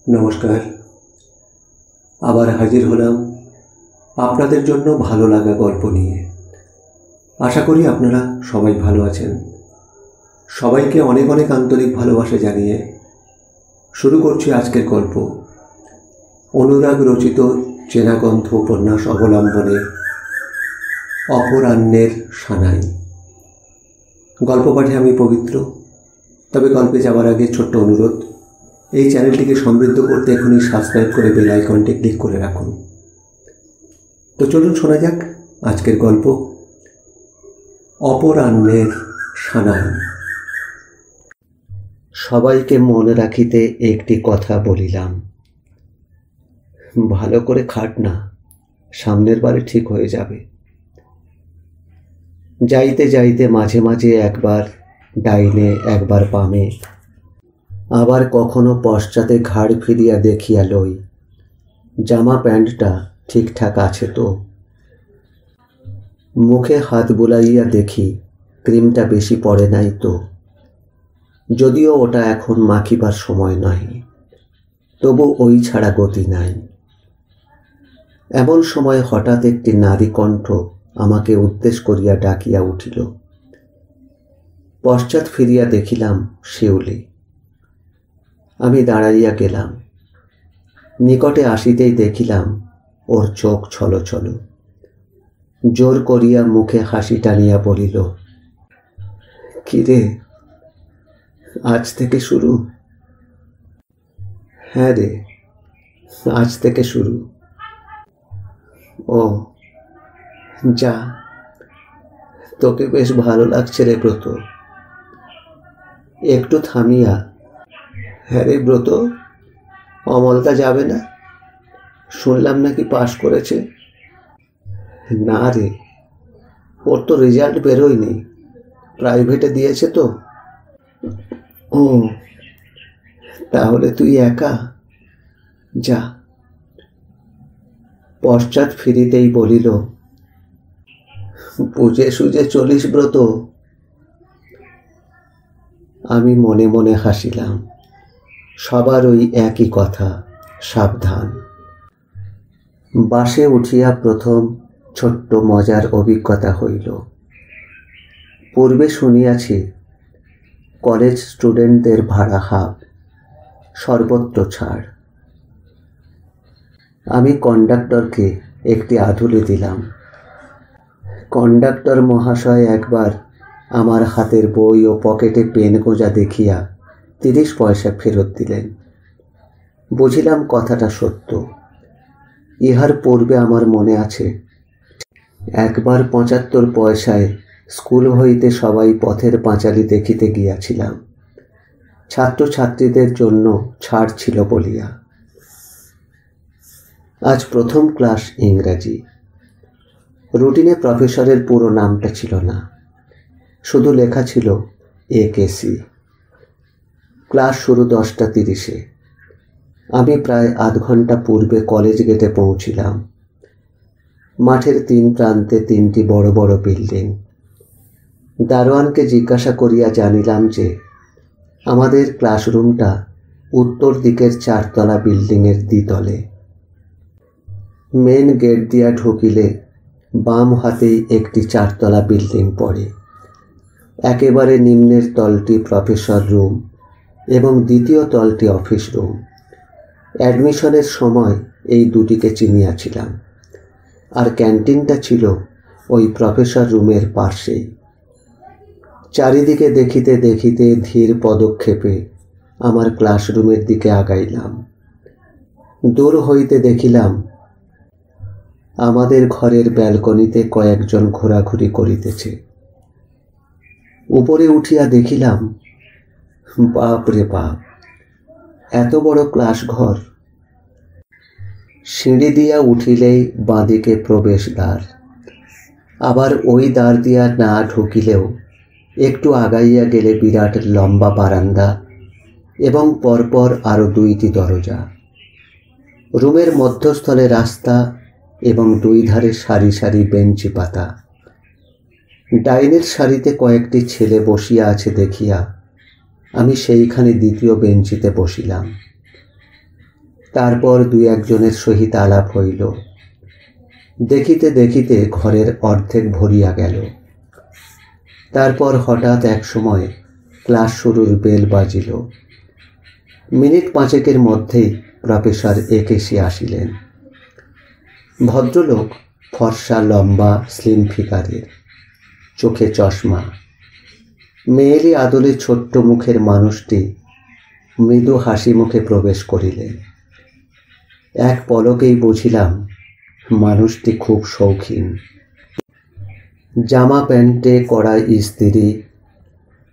নমস্কার। আবার হাজির হলাম আপনাদের জন্য ভালো লাগা গল্প নিয়ে। আশা করি আপনারা সবাই ভালো আছেন। সবাইকে অনেক অনেক আন্তরিক ভালোবাসা জানিয়ে শুরু করছি আজকের গল্প। অনুরাগ রচিত চেনাগন্ধ উপন্যাস অবলম্বনে অপরাহ্নের সানাই। গল্প পাঠে আমি পবিত্র। তবে গল্পে যাওয়ার আগে ছোট্ট অনুরোধ, এই চ্যানেলটিকে সমৃদ্ধ করতে এখনই সাবস্ক্রাইব করে বেল আইকনটি ক্লিক করে রাখুন। তো চলুন শোনা যাক আজকের গল্প অপরাহ্নের সানাই। সবাইকে মনে রাখিতে একটি কথা বলিলাম, ভালো করে খাট না, সামনের বারে ঠিক হয়ে যাবে। যাইতে যাইতে মাঝে মাঝে একবার ডাইনে একবার বামে, আবার কখনো পশ্চাতে ঘাড় ফিরিয়া দেখিয়া লই জামা প্যান্টটা ঠিকঠাক আছে তো। মুখে হাত বুলাইয়া দেখি ক্রিমটা বেশি পড়ে নাই তো, যদিও ওটা এখন মাখিবার সময় নয়, তবু ওই ছাড়া গতি নাই। এমন সময় হঠাৎ একটি নারী কণ্ঠ আমাকে উদ্দেশ করিয়া ডাকিয়া উঠিল। পশ্চাৎ ফিরিয়া দেখিলাম শিউলি। আমি দাঁড়াইয়া গেলাম। নিকটে আসিতেই দেখিলাম ওর চোখ ছলো ছলো। জোর করিয়া মুখে হাসি টানিয়া বলিল, কিরে, আজ থেকে শুরু? হ্যাঁ রে, আজ থেকে শুরু। ও যা, তোকে বেশ ভালো লাগছে রে ব্রত। একটু থামিয়া, হ্যাঁ রে ব্রত, অমলতা যাবে না? শুনলাম নাকি পাশ করেছে। না রে, ওর তো রেজাল্ট বেরোয়নি, প্রাইভেটে দিয়েছে তো। ও, তাহলে তুই একা যা। পশ্চাৎ ফিরিতেই বলিল, বুঝে সুঝে চলিস ব্রত। আমি মনে মনে হাসিলাম। সবার ওই একই কথা, সাবধান। বাসে উঠিয়া প্রথম ছোট্ট মজার অভিজ্ঞতা হইল। পূর্বে শুনিয়াছি কলেজ স্টুডেন্টদের ভাড়া হাফ, সর্বত্র ছাড়। আমি কন্ডাক্টরকে একটি আধুলি দিলাম। কন্ডাক্টর মহাশয় একবার আমার হাতের বই ও পকেটে পেন গোঁজা দেখিয়া 30 পয়সা ফেরত দিলেন। বুঝিলাম কথাটা সত্য। ইহার পূর্বে আমার মনে আছে, একবার 75 পয়সায় স্কুল হইতে সবাই পথের পাঁচালী দেখিতে গিয়াছিলাম, ছাত্রছাত্রীদের জন্য ছাড় ছিল বলিয়া। আজ প্রথম ক্লাস ইংরাজি। রুটিনে প্রফেসরের পুরো নামটা ছিল না, শুধু লেখা ছিল AKC। ক্লাস শুরু 10:30। আমি প্রায় আধ ঘন্টা পূর্বে কলেজ গেটে পৌঁছিলাম। মাঠের 3 প্রান্তে 3টি বড় বড় বিল্ডিং। দারোয়ানকে জিজ্ঞাসা করিয়া জানিলাম যে আমাদের ক্লাসরুমটা উত্তর দিকের 4 তলা বিল্ডিংয়ের দ্বিতলে। মেন গেট দিয়া ঢুকিলে বাম হাতেই একটি 4 তলা বিল্ডিং পড়ে। একেবারে নিম্নের তলটি প্রফেসর রুম এবং দ্বিতীয় তলটি অফিস রুম। অ্যাডমিশনের সময় এই দুটিকে চিনিয়াছিলাম। আর ক্যান্টিনটা ছিল ওই প্রফেসর রুমের পাশেই। চারিদিকে দেখিতে দেখিতে ধীর পদক্ষেপে আমার ক্লাসরুমের দিকে আগাইলাম। দূর হইতে দেখিলাম আমাদের ঘরের ব্যালকনিতে কয়েকজন ঘোরাঘুরি করিতেছে। উপরে উঠিয়া দেখিলাম, বাপ রে বাপ, এত বড় ক্লাস ঘর। সিঁড়ি দিয়া উঠিলেই বাঁদিকে প্রবেশদ্বার। আবার ওই দ্বার দিয়া না ঢুকিলেও একটু আগাইয়া গেলে বিরাট লম্বা বারান্দা এবং পরপর আরও 2টি দরজা। রুমের মধ্যস্থলে রাস্তা এবং 2 ধারে সারি সারি বেঞ্চি পাতা। ডাইনের সারিতে কয়েকটি ছেলে বসিয়া আছে দেখিয়া আমি সেইখানে দ্বিতীয় বেঞ্চিতে বসিলাম। তারপর দুই একজনের সহিত আলাপ হইল। দেখিতে দেখিতে ঘরের অর্ধেক ভরিয়া গেল। তারপর হঠাৎ এক সময় ক্লাস শুরুর বেল বাজিল। মিনিট পাঁচেকের মধ্যেই প্রফেসর একেসি আসিলেন। ভদ্রলোক, ফর্সা, লম্বা, স্লিম ফিগারের, চোখে চশমা। মেয়েলি আদলে ছোট্ট মুখের মানুষটি মৃদু হাসি মুখে প্রবেশ করিলেন। এক পলকেই বুঝিলাম মানুষটি খুব শৌখিন। জামা প্যান্টে কড়া ইস্ত্রি,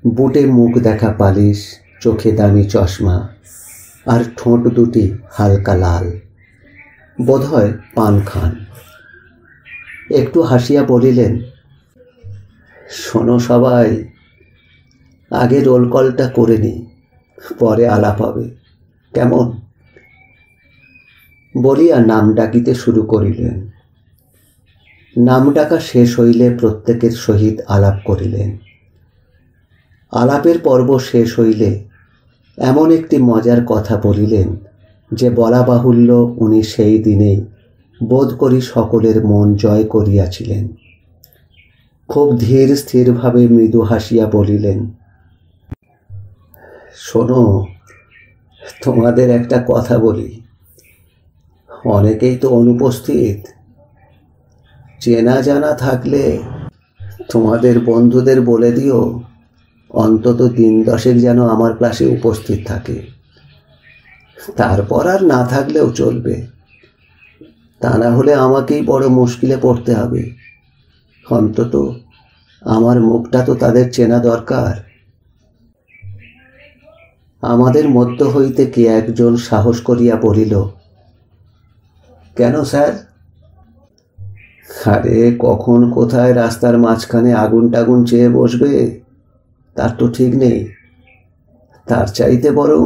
বুটে মুখ দেখা পালিশ, চোখে দামি চশমা, আর ঠোঁট দুটি হালকা লাল, বোধহয় পান খান। একটু হাসিয়া বলিলেন, শোনো সবাই, আগে রোল কলটা করে নি, পরে আলাপ হবে, কেমন? বলিয়া নাম ডাকিতে শুরু করিলেন। নাম ডাকা শেষ হইলে প্রত্যেকের সহিত আলাপ করিলেন। আলাপের পর্ব শেষ হইলে এমন একটি মজার কথা বলিলেন যে বলা বাহুল্য উনি সেই দিনেই বোধ করি সকলের মন জয় করিয়াছিলেন। খুব ধীর স্থিরভাবে মৃদু হাসিয়া বলিলেন, শোনো, তোমাদের একটা কথা বলি। অনেকেই তো অনুপস্থিত। চেনা জানা থাকলে তোমাদের বন্ধুদের বলে দিও অন্তত 10 যেন আমার ক্লাসে উপস্থিত থাকে। তারপর আর না থাকলেও চলবে, তা না হলে আমাকেই বড় মুশকিলে পড়তে হবে। অন্তত আমার মুখটা তো তাদের চেনা দরকার। আমাদের মধ্য হইতে কে একজন সাহস করিয়া বলিল, কেন স্যার? আরে কখন কোথায় রাস্তার মাঝখানে আগুন টাগুন চেয়ে বসবে তার তো ঠিক নেই। তার চাইতে বরং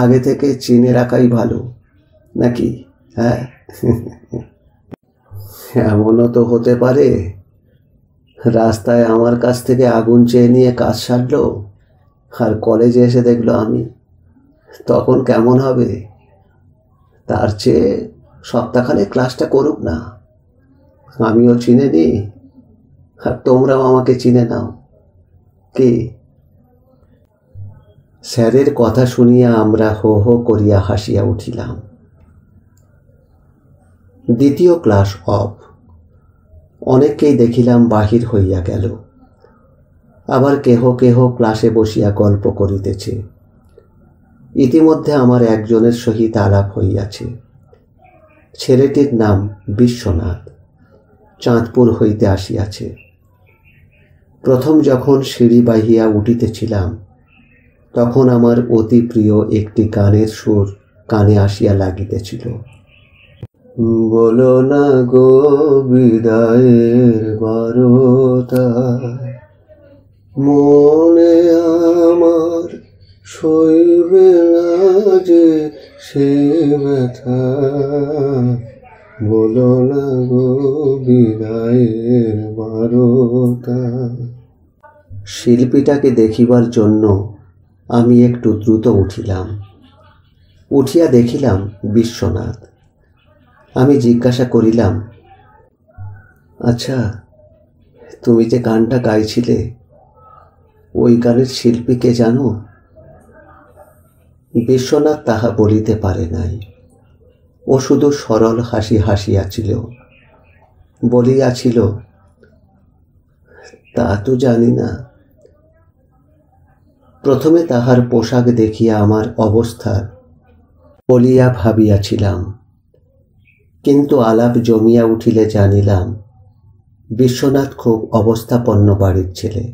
আগে থেকে চিনে রাখাই ভালো, নাকি? হ্যাঁ, এমনও তো হতে পারে রাস্তায় আমার কাছ থেকে আগুন চেয়ে নিয়ে কাজ সারলো, আর কলেজে এসে দেখলো আমি, তখন কেমন হবে? তার চেয়ে সপ্তাহখানে ক্লাসটা করুক না, আমিও চিনে নিই আর তোমরাও আমাকে চিনে নাও, কি? স্যারের কথা শুনিয়া আমরা হো হো করিয়া হাসিয়া উঠিলাম। দ্বিতীয় ক্লাস অফ। অনেককেই দেখিলাম বাহির হইয়া গেল। আবার কেহ কেহ ক্লাসে বসিয়া গল্প করিতেছে। ইতিমধ্যে আমার একজনের সহিত আলাপ হইয়াছে। ছেলেটির নাম বিশ্বনাথ, চাঁদপুর হইতে আসিয়াছে। প্রথম যখন সিঁড়ি বাহিয়া উঠিতেছিলাম তখন আমার অতি প্রিয় একটি গানের সুর কানে আসিয়া লাগিতেছিল। বলো না গো বিদায়ের বারতা, মনে আমার সইবে না যে সে ব্যথা, বলো না গো বিদায়ের বারতা। শিল্পীটাকে দেখিবার জন্য আমি একটু দ্রুত উঠিলাম। উঠিয়া দেখিলাম বিশ্বনাথ। আমি জিজ্ঞাসা করিলাম, আচ্ছা, তুমি যে গানটা গাইছিলে ওই গানের শিল্পীকে জানো? বিশ্বনাথ তাহা বলিতে পারে নাই। ও শুধু সরল হাসি হাসিয়াছিল, বলিয়াছিল, তা তো জানি না। প্রথমে তাহার পোশাক দেখিয়া আমার অবস্থা বলিয়া ভাবিয়াছিলাম, কিন্তু আলাপ জমিয়া উঠিলে জানিলাম বিশ্বনাথ খুব অবস্থাপন্ন বাড়ির ছেলে।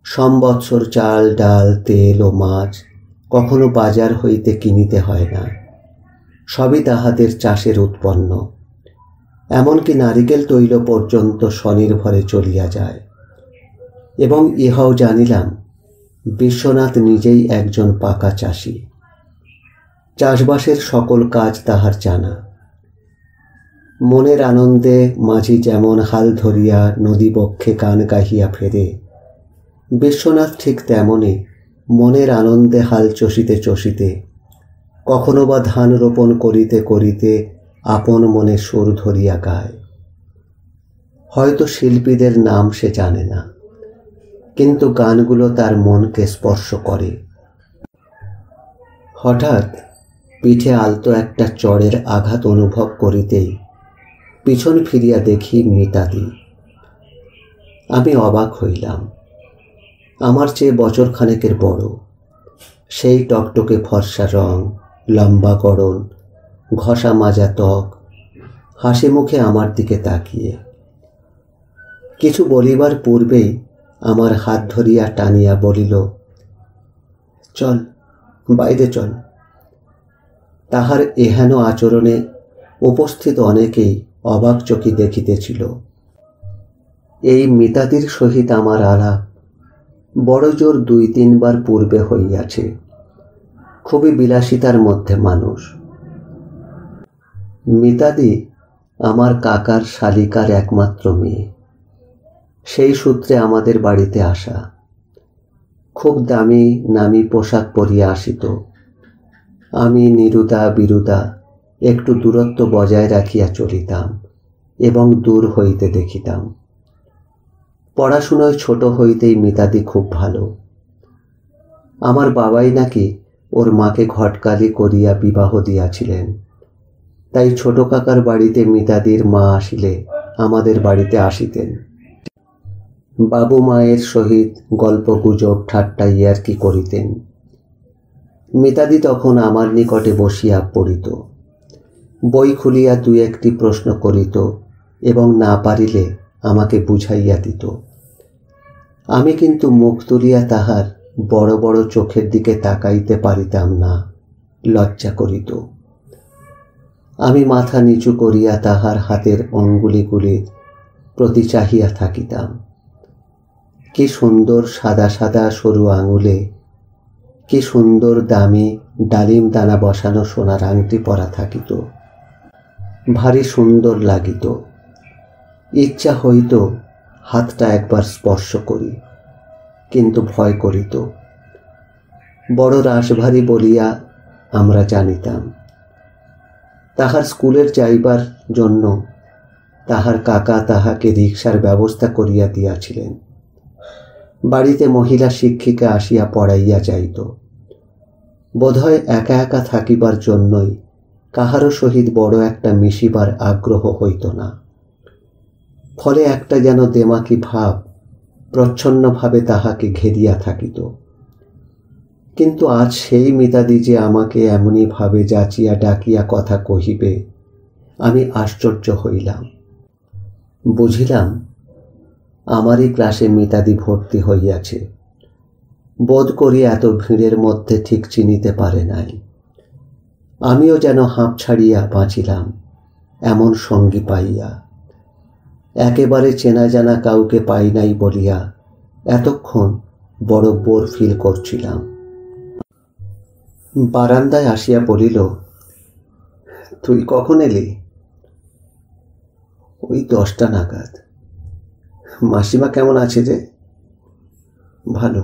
সম্বৎসর চাল ডাল তেল ও মাছ কখনো বাজার হইতে কিনিতে হয় না, সবই তাহাদের চাষের উৎপন্ন। এমনকি নারিকেল তৈল পর্যন্ত স্বনির্ভরে চলিয়া যায়। এবং ইহাও জানিলাম বিশ্বনাথ নিজেই একজন পাকা চাষি। চাষবাসের সকল কাজ তাহার জানা। মনের আনন্দে মাঝি যেমন হাল ধরিয়া নদী বক্ষে গান গাহিয়া ফেরে, বিশ্বনাথ ঠিক তেমনি মনের আনন্দে হাল চষিতে চষিতে কখনো বা ধান রোপণ করিতে করিতে আপন মনে সুর ধরিয়া গায়। হয়তো শিল্পীদের নাম সে জানে না, কিন্তু গানগুলো তার মনকে স্পর্শ করে। হঠাৎ পিঠে আলতো একটা চড়ের আঘাত অনুভব করিতেই পিছন ফিরিয়া দেখি মিতাদি। আমি অবাক হইলাম। আমার চেয়ে বছরখানেকের বড়, সেই টকটকে ফর্সা রং, লম্বা গড়ন, ঘষা মাজা ত্বক, হাসি মুখে আমার দিকে তাকিয়ে। কিছু বলিবার পূর্বেই আমার হাত ধরিয়া টানিয়া বলিল, চল বাইরে চল। তাহার এহেন আচরণে উপস্থিত অনেকেই অবাক চোখে দেখিতেছিল। এই মিতাদির সহিত আমার আলাপ বড় জোর 2-3 বার পূর্বে হইয়াছে। খুবই বিলাসিতার মধ্যে মানুষ। মিতাদি আমার কাকার শালিকার একমাত্র মেয়ে। সেই সূত্রে আমাদের বাড়িতে আসা। খুব দামি নামি পোশাক পরিয়া আসিত। আমি নিরুদা বিরুদা একটু দূরত্ব বজায় রাখিয়া চলিতাম এবং দূর হইতে দেখিতাম। পড়াশুনোয় ছোট হইতেই মিতাদি খুব ভালো। আমার বাবাই নাকি ওর মাকে ঘটকালি করিয়া বিবাহ দিয়াছিলেন। তাই ছোট কাকার বাড়িতে মিতাদির মা আসিলে আমাদের বাড়িতে আসিতেন। বাবু মায়ের সহিত গল্প গুজব ঠাট্টা ইয়ার্কি করিতেন। মিতাদি তখন আমার নিকটে বসিয়া পড়িত। বই খুলিয়া 2-1টি প্রশ্ন করিত এবং না পারিলে আমাকে বুঝাইয়া দিত। আমি কিন্তু মুখ তুলিয়া তাহার বড় বড় চোখের দিকে তাকাইতে পারিতাম না, লজ্জা করিত। আমি মাথা নিচু করিয়া তাহার হাতের অঙ্গুলিগুলির প্রতি চাহিয়া থাকিতাম। কি সুন্দর সাদা সাদা সরু আঙুলে কি সুন্দর দামি ডালিম দানা বসানো সোনার আংটি পরা থাকিত। ভারী সুন্দর লাগিত। ইচ্ছা হইত হাতটা একবার স্পর্শ করি, কিন্তু ভয় করিত। বড় রাশভারী বলিয়া আমরা জানিতাম। তাহার স্কুলের যাইবার জন্য তাহার কাকা তাহাকে রিকশার ব্যবস্থা করিয়া দিয়াছিলেন। বাড়িতে মহিলা শিক্ষিকা আসিয়া পড়াইয়া যাইত। বোধহয় একা একা থাকিবার জন্যই কাহারও সহিত বড় একটা মিশিবার আগ্রহ হইত না। ফলে একটা যেন দেমাকি ভাব প্রচ্ছন্নভাবে তাহাকে ঘেরিয়া থাকিত। কিন্তু আজ সেই মিতাদি যে আমাকে এমনি ভাবে যাচিয়া ডাকিয়া কথা কহিবে, আমি আশ্চর্য হইলাম। বুঝিলাম আমারই ক্লাসে মিতাদি ভর্তি হইয়াছে। বোধ করি এত ভিড়ের মধ্যে ঠিক চিনিতে পারে নাই। আমিও যেন হাঁপ ছাড়িয়া বাঁচিলাম এমন সঙ্গী পাইয়া। একেবারে চেনা জানা কাউকে পাই নাই বলিয়া এতক্ষণ বড় বোর ফিল করছিলাম। বারান্দায় আসিয়া বলিল, তুই কখন এলি? ওই 10টা নাগাদ। মাসিমা কেমন আছে রে? ভালো।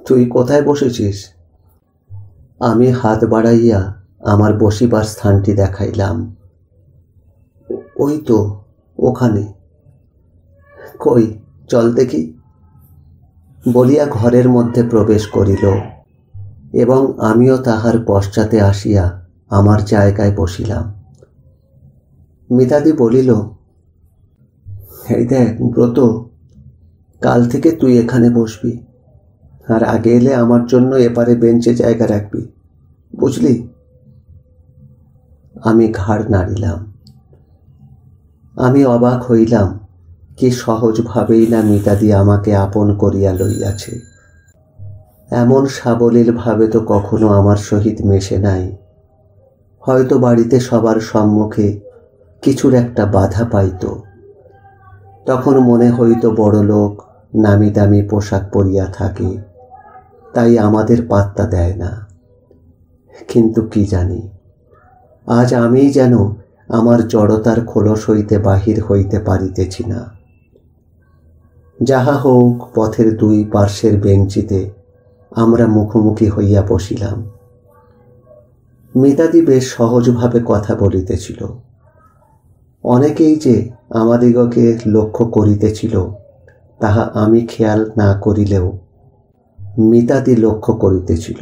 তুই কোথায় বসেছিস? আমি হাত বাড়াইয়া আমার বসিবার স্থানটি দেখাইলাম। ওই তো ওখানে। কই চল দেখি বলিয়া ঘরের মধ্যে প্রবেশ করিল এবং আমিও তাহার পশ্চাতে আসিয়া আমার জায়গায় বসিলাম। মিতাদি বলিল, এই দেখ ব্রত, কাল থেকে তুই এখানে বসবি, আর আগে এলে আমার জন্য এপারে বেঞ্চে জায়গা রাখবি, বুঝলি? আমি ঘাড় নাড়িলাম। আমি অবাক হইলাম কি সহজভাবেই না মিতাদি আমাকে আপন করিয়া লইয়াছে। এমন সাবলীল ভাবে তো কখনো আমার সহিত মেশে নাই। হয়তো বাড়িতে সবার সম্মুখে কিছুর একটা বাধা পাইত। তখন মনে হইত বড় লোক নামি দামি পোশাক পরিয়া থাকে, তাই আমাদের পাত্তা দেয় না। কিন্তু কি জানি, আজ আমি যেন আমার জড়তার খোলস হইতে বাহির হইতে পারিতেছি না। যাহা হোক, পথের 2 পার্শ্বের বেঞ্চিতে আমরা মুখোমুখি হইয়া বসিলাম। মিতাদি বেশ সহজভাবে কথা বলিতেছিল। অনেকেই যে আমাদিগকে লক্ষ্য করিতেছিল তাহা আমি খেয়াল না করিলেও মিতাদি লক্ষ্য করিতেছিল।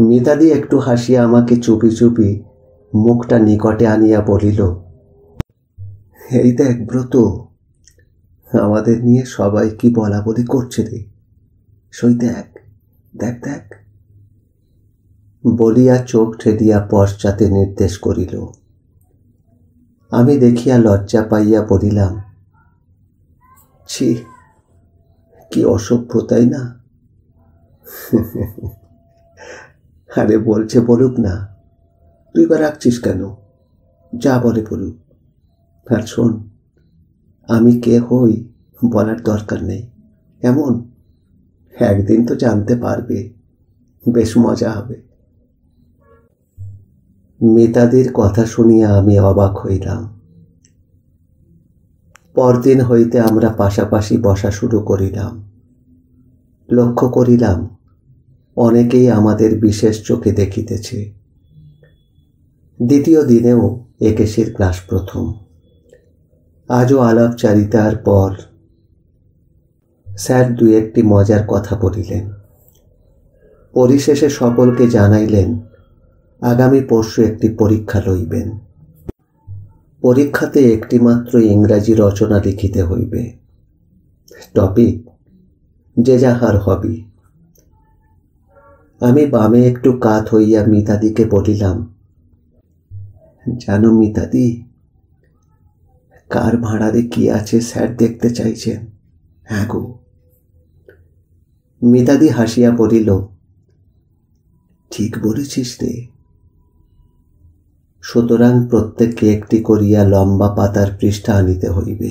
মিতাদি একটু হাসিয়া আমাকে চুপি চুপি মুখটা নিকটে আনিয়া বলিল, এই দেখ ব্রত, আমাদের নিয়ে সবাই কি বলা বলি করছে রে, সই দেখ দেখ দেখ বলিয়া চোখ ঠেলিয়া পশ্চাতে নির্দেশ করিল। আমি দেখিয়া লজ্জা পাইয়া বলিলাম, ছি, কি অসভ্য, তাই না? আরে বলছে বলুক না, তুই বা রাখছিস কেন? যা বলে বলুক। আর শোন, আমি কে হই বলার দরকার নেই, এমন একদিন তো জানতে পারবে, বেশ মজা হবে। মিতাদির কথা শুনিয়া আমি অবাক হইলাম। পরদিন হইতে আমরা পাশাপাশি বসা শুরু করিলাম। লক্ষ্য করিলাম অনেকেই আমাদের বিশেষ চোখে দেখিতেছে। দ্বিতীয় দিনেও একেশির ক্লাস প্রথম। আজও আলাপচারিতার পর স্যার দুই একটি মজার কথা বলিলেন। পরিশেষে সকলকে জানাইলেন আগামী পরশু একটি পরীক্ষা লইবেন। পরীক্ষাতে একটি মাত্র ইংরাজি রচনা লিখিতে হইবে। টপিক যে যাহার হবি। আমি বামে একটু কাত হইয়া মিতাদিকে বলিলাম, জানো মিতাদি, কার ভাঁড়ারে কি আছে স্যার দেখতে চাইছেন। হ্যাঁ গো। মিতাদি হাসিয়া বলিল, ঠিক বলেছিস রে। সুতরাং প্রত্যেককে একটি করিয়া লম্বা পাতার পৃষ্ঠা আনিতে হইবে।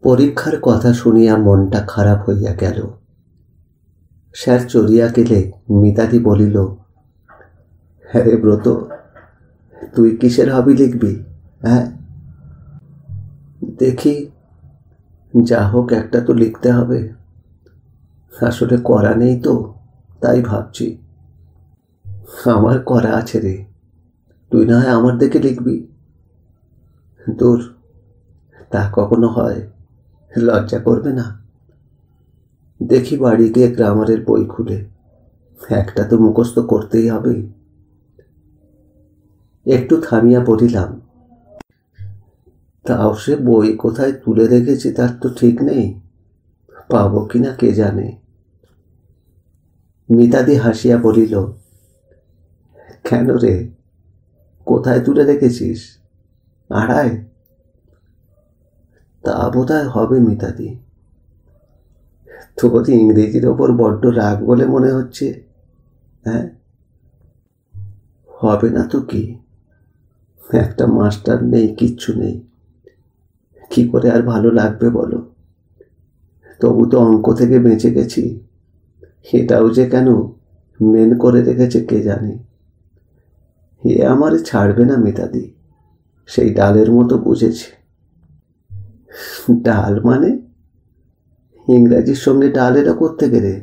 পরীক্ষার কথা শুনিয়া মনটা খারাপ হইয়া গেল। স্যার চলিয়া গেলে মিতাদি বলিল, হ্যাঁ রে ব্রত, তুই কিসের হবি লিখবি? হ্যাঁ, দেখি, যা হোক একটা তো লিখতে হবে। আসলে করা নেই তো, তাই ভাবছি। আমার করা আছে রে, তুই না হয় আমার দেখে লিখবি। দূর, তা কখনো হয়? লজ্জা করবে না? দেখি বাড়ি গিয়ে গ্রামারের বই খুলে একটা তো মুখস্থ করতেই হবে। একটু থামিয়া বলিলাম, তাও সে বই কোথায় তুলে রেখেছি তার তো ঠিক নেই, পাবো কিনা কে জানে। মিতাদি হাসিয়া বলিল, কেন রে, কোথায় তুলে রেখেছিস? আড়ায়? তা বোধহয় হবে মিতাদি। তোর ইংরেজির ওপর বড্ড রাগ বলে মনে হচ্ছে। হ্যাঁ, হবে না তো কি, একটা মাস্টার নেই, কিচ্ছু নেই, কি করে আর ভালো লাগবে বলো? তবু তো অঙ্ক থেকে বেঁচে গেছি, এটাও যে কেন মেন করে রেখেছে কে জানে। এ আমারে ছাড়বে না মিতাদি, সেই ডালের মতো বুঝেছে। ডাল মানে? ইংরাজির সঙ্গে ডাল এরা করতে গেলে?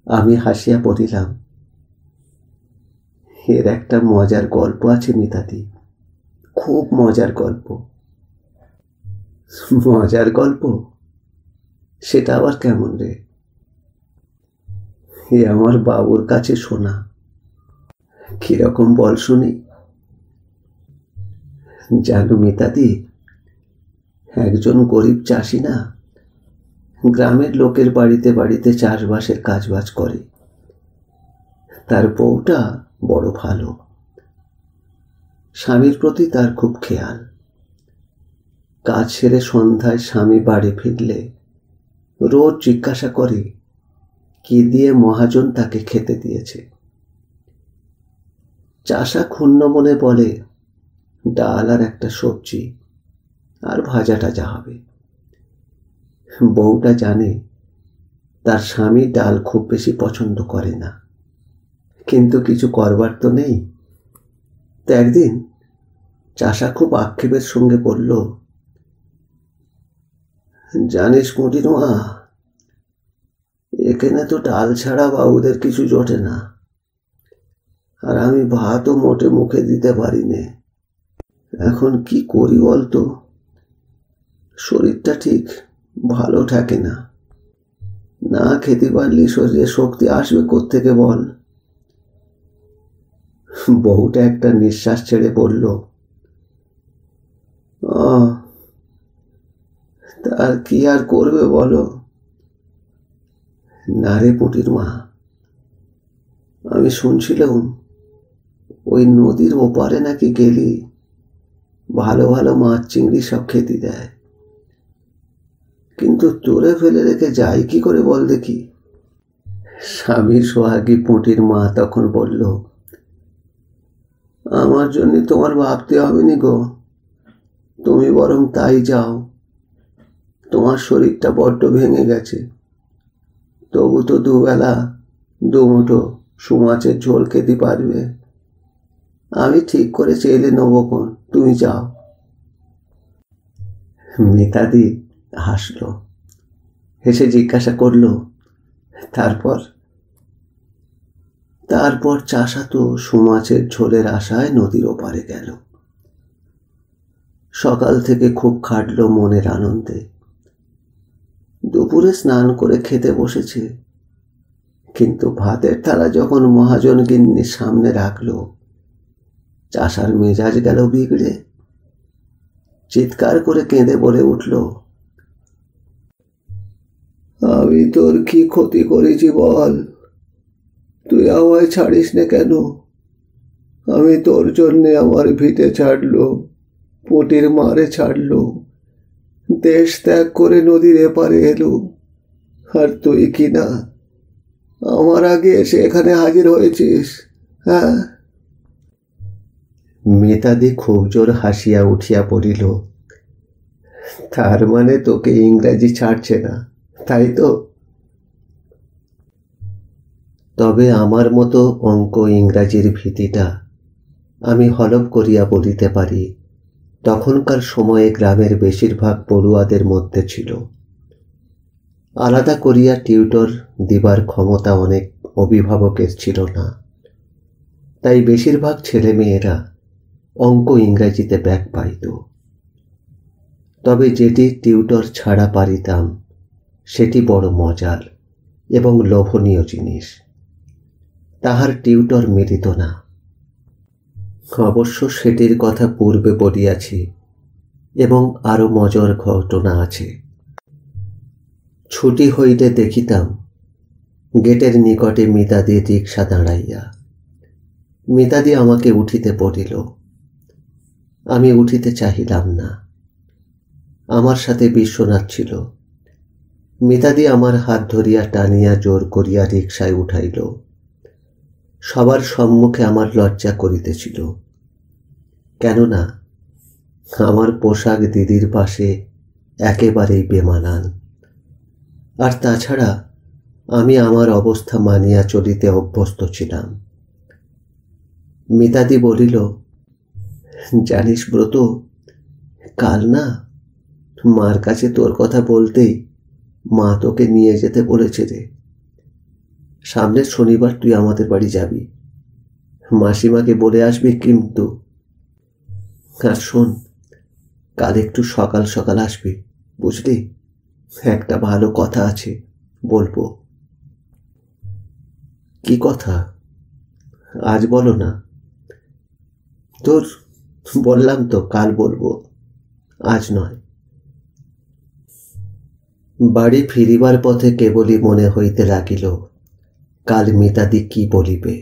আমি হাসিয়া বলিলাম, এর একটা মজার গল্প আছে মিতাদি, খুব মজার গল্প। মজার গল্প? সেটা আবার কেমন রে? এ আমার বাবুর কাছে শোনা। কিরকম বল শুনি। জানো মিতাদি, একজন গরিব চাষি না গ্রামের লোকের বাড়িতে বাড়িতে চাষবাসের কাজবাজ করে। তার বউটা বড় ভালো, স্বামীর প্রতি তার খুব খেয়াল। কাজ সেরে সন্ধ্যায় স্বামী বাড়ি ফিরলে রোজ জিজ্ঞাসা করে কি দিয়ে মহাজন তাকে খেতে দিয়েছে। চাষা ক্ষুণ্ণ মনে বলে, ডাল আর একটা সবজি আর ভাজা টাজা হবে। বউটা জানে তার স্বামী ডাল খুব বেশি পছন্দ করে না, কিন্তু কিছু করবার তো নেই। তো একদিন চাষা খুব আক্ষেপের সঙ্গে বলল, জানিস মুটির মা, এখানে তো ডাল ছাড়া বাবুদের কিছু জোটে না। আর আমি ভাতও মোটে মুখে দিতে পারি নে। এখন কি করি বলতো, শরীরটা ঠিক ভালো থাকে না। না খেতে পারলে শরীরে শক্তি আসবে কোত্থেকে বল। বউটা একটা নিঃশ্বাস ছেড়ে বলল, তার কি আর করবে বলো। না রে পুটির মা, আমি শুনছিলাম ওই নদীর ওপারে নাকি গেলি ভালো ভালো মাছ চিংড়ি সব খেতে দেয়, কিন্তু তোরে ফেলে রেখে যাই কি করে বল দেখি। স্বামীর সোহাগী পুটির মা তখন বলল, আমার জন্য তোমার ভাবতে হবে নি গো, তুমি বরং তাই যাও। তোমার শরীরটা বড্ড ভেঙে গেছে, তবু তো দুবেলা দুমুঠো সুমাছের ঝোল খেতে পারবে। আমি ঠিক করে চেলে নেবো কোন, তুমি যাও। মিতাদি হাসলো, হেসে জিজ্ঞাসা করলো, তারপর? তারপর চাষা তো সুমাছের ঝোলের আশায় নদীর ওপারে গেল। সকাল থেকে খুব খাটলো মনের আনন্দে। দুপুরে স্নান করে খেতে বসেছে, কিন্তু ভাতের থালা যখন মহাজন গিন্নির সামনে রাখলো, চাষার মেজাজ গেল বিগড়ে। চিৎকার করে কেঁদে বলে উঠল, আমি তোর কি ক্ষতি করেছি বল? তুই আমায় ছাড়িস না কেন? আমি তোর জন্যে আমার ভিটে ছাড়লো, পুটির মারে ছাড়লো, দেশ ত্যাগ করে নদীর এপারে এলো, আর তুই কি না আমার আগে এসে এখানে হাজির হয়েছিস? হ্যাঁ? মিতাদি খুব জোর হাসিয়া উঠিয়া পড়িল, তার মানে তোকে ইংরাজি ছাড়ছে না, তাই তো? তবে আমার মতো অঙ্ক ইংরাজির ভীতিটা আমি হলফ করিয়া বলিতে পারি তখনকার সময়ে গ্রামের বেশিরভাগ পড়ুয়াদের মধ্যে ছিল। আলাদা করিয়া টিউটর দিবার ক্ষমতা অনেক অভিভাবকের ছিল না, তাই বেশিরভাগ ছেলেমেয়েরা অঙ্ক ইংরাজিতে ব্যাক পাইত। তবে যেটি টিউটর ছাড়া পারিতাম সেটি বড় মজার এবং লোভনীয় জিনিস। তাহার টিউটর মিলিত না। অবশ্য সেটির কথা পূর্বে বলিয়াছি এবং আরো মজার ঘটনা আছে। ছুটি হইলে দেখিতাম গেটের নিকটে মিতাদি রিক্সা দাঁড়াইয়া। মিতাদি আমাকে উঠিতে বলিল, আমি উঠিতে চাহিলাম না। আমার সাথে বিশ্বনাথ ছিল। মিতাদি আমার হাত ধরিয়া টানিয়া জোর করিয়া রিক্সায় উঠাইল। সবার সম্মুখে আমার লজ্জা করিতেছিল, কেননা আমার পোশাক দিদির পাশে একেবারেই বেমানান, আর তাছাড়া আমি আমার অবস্থা মানিয়া চলিতে অভ্যস্ত ছিলাম। মিতাদি বলিল, জানিস ব্রত, কাল না মার কাছে তোর কথা বলতেই মা তোকে নিয়ে যেতে বলেছে রে। সামনের শনিবার তুই আমাদের বাড়ি যাবি, মাসিমাকে বলে আসবি কিন্তু। আর শোন, কাল একটু সকাল সকাল আসবি, বুঝলি? একটা ভালো কথা আছে, বলবো। কি কথা? আজ বলো না। তোর বললাম তো কাল বলবো, আজ নয়। বাড়ি ফিরিবার পথে কেবলই মনে হইতে লাগিল কাল মিতাদি কি বলিবে।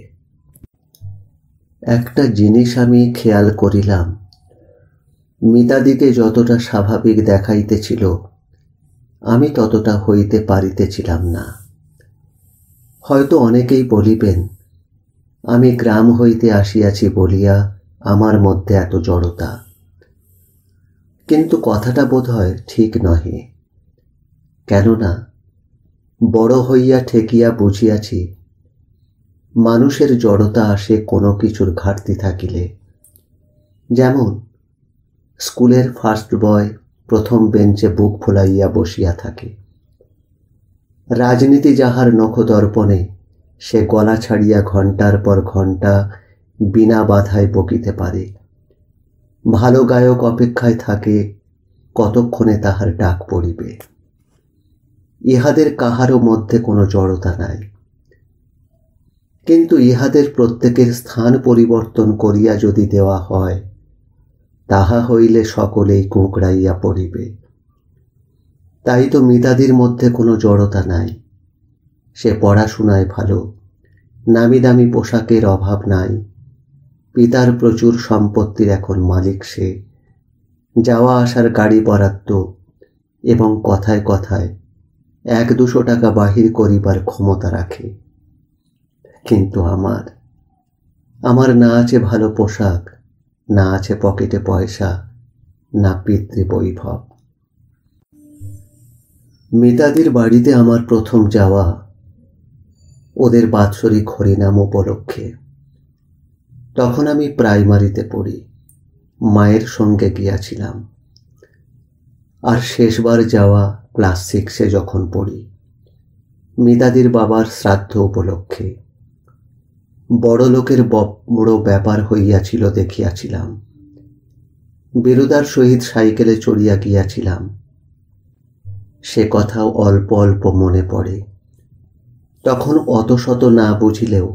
একটা জিনিস আমি খেয়াল করিলাম, মিতাদিকে যতটা স্বাভাবিক দেখাইতেছিল আমি ততটা হইতে পারিতেছিলাম না। হয়তো অনেকেই বলিবেন আমি গ্রাম হইতে আসিয়াছি বলিয়া আমার মধ্যে এত জড়তা, কিন্তু কথাটা বোধ হয় ঠিক নহে। কেননা বড় হইয়া ঠেকিয়া বুঝিয়াছি মানুষের জড়তা আসে কোনো কিছুর ঘাটতি থাকিলে। যেমন স্কুলের ফার্স্ট বয় প্রথম বেঞ্চে বুক ফুলাইয়া বসিয়া থাকে, রাজনীতি যাহার নখদর্পণে সে গলা ছাড়িয়া ঘণ্টার পর ঘণ্টা বিনা বাধায় বকিতে পারে। ভালো গায়ক অপেক্ষায় থাকে কতক্ষণে তাহার ডাক পড়িবে। ইহাদের কাহারও মধ্যে কোনো জড়তা নাই, কিন্তু ইহাদের প্রত্যেকের স্থান পরিবর্তন করিয়া যদি দেওয়া হয়, তাহা হইলে সকলেই কুঁকড়াইয়া পড়িবে। তাই তো মিতাদির মধ্যে কোনো জড়তা নাই। সে পড়াশোনায় ভালো, নামি দামি পোশাকের অভাব নাই, পিতার প্রচুর সম্পত্তির এখন মালিক সে, যাওয়া আসার গাড়ি বরাদ্দ এবং কথায় কথায় 100-200 টাকা বাহির করিবার ক্ষমতা রাখে। কিন্তু আমার না আছে ভালো পোশাক, না আছে পকেটে পয়সা, না পিতৃবৈভব। মিতাদির বাড়িতে আমার প্রথম যাওয়া ওদের বাৎসরিক হরিনাম উপলক্ষে। তখন আমি প্রাইমারিতে পড়ি, মায়ের সঙ্গে গিয়াছিলাম। আর শেষবার যাওয়া ক্লাস 6-এ যখন পড়ি, মিতাদির বাবার শ্রাদ্ধ উপলক্ষে। বড় লোকের বড় ব্যাপার হইয়াছিল দেখিয়াছিলাম। বিরুদার সহিত সাইকেলে চড়িয়া গিয়াছিলাম, সে কথাও অল্প অল্প মনে পড়ে। তখন অত শত না বুঝিলেও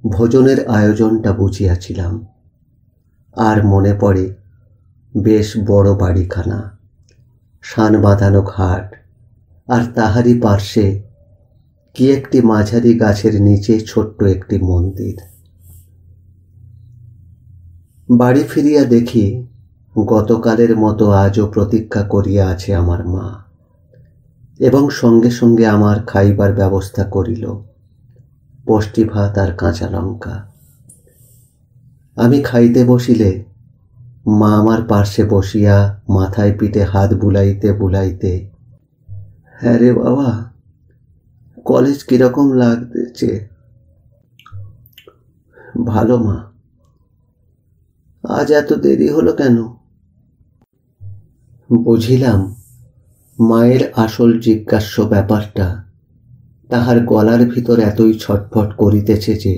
ভোজনের আয়োজনটা বুঝিয়াছিলাম। আর মনে পড়ে বেশ বড় বাড়িখানা, শান বাঁধানো ঘাট, আর তাহারই পার্শ্বে কি একটি মাঝারি গাছের নিচে ছোট্ট একটি মন্দির। বাড়ি ফিরিয়া দেখি গতকালের মতো আজও প্রতীক্ষা করিয়া আছে আমার মা, এবং সঙ্গে সঙ্গে আমার খাইবার ব্যবস্থা করিল, পষ্টি ভাত আর কাঁচা লঙ্কা। আমি খাইতে বসিলে মা আমার পার্শ্বে বসিয়া মাথায় পিঠে হাত বুলাইতে বুলাইতে, হ্যাঁ রে বাবা, কলেজ কিরকম লাগছে? ভালো মা। আজ এত দেরি হলো কেন? বুঝিলাম মায়ের আসল জিজ্ঞাস্য ব্যাপারটা তাহার গলার ভিতর এতই ছটফট করিতেছে যে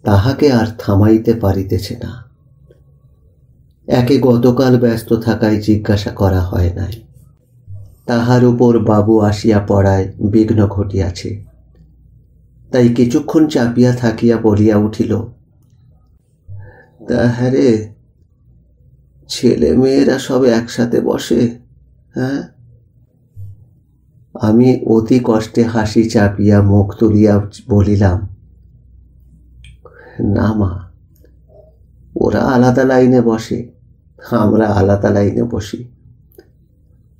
তাহাকে আর থামাইতে পারিতেছে না। একে গতকাল ব্যস্ত থাকায় জিজ্ঞাসা করা হয় নাই, তাহার উপর বাবু আসিয়া পড়ায় বিঘ্ন ঘটিয়াছে। তাই কিছুক্ষণ চাপিয়া থাকিয়া বলিয়া উঠিল, তা হ্যাঁ রে, ছেলে মেয়েরা সব একসাথে বসে? হ্যাঁ। আমি অতি কষ্টে হাসি চাপিয়া মুখ তুলিয়া বলিলাম, না মা, ওরা আলাদা লাইনে বসে, আমরা আলাদা লাইনে বসি।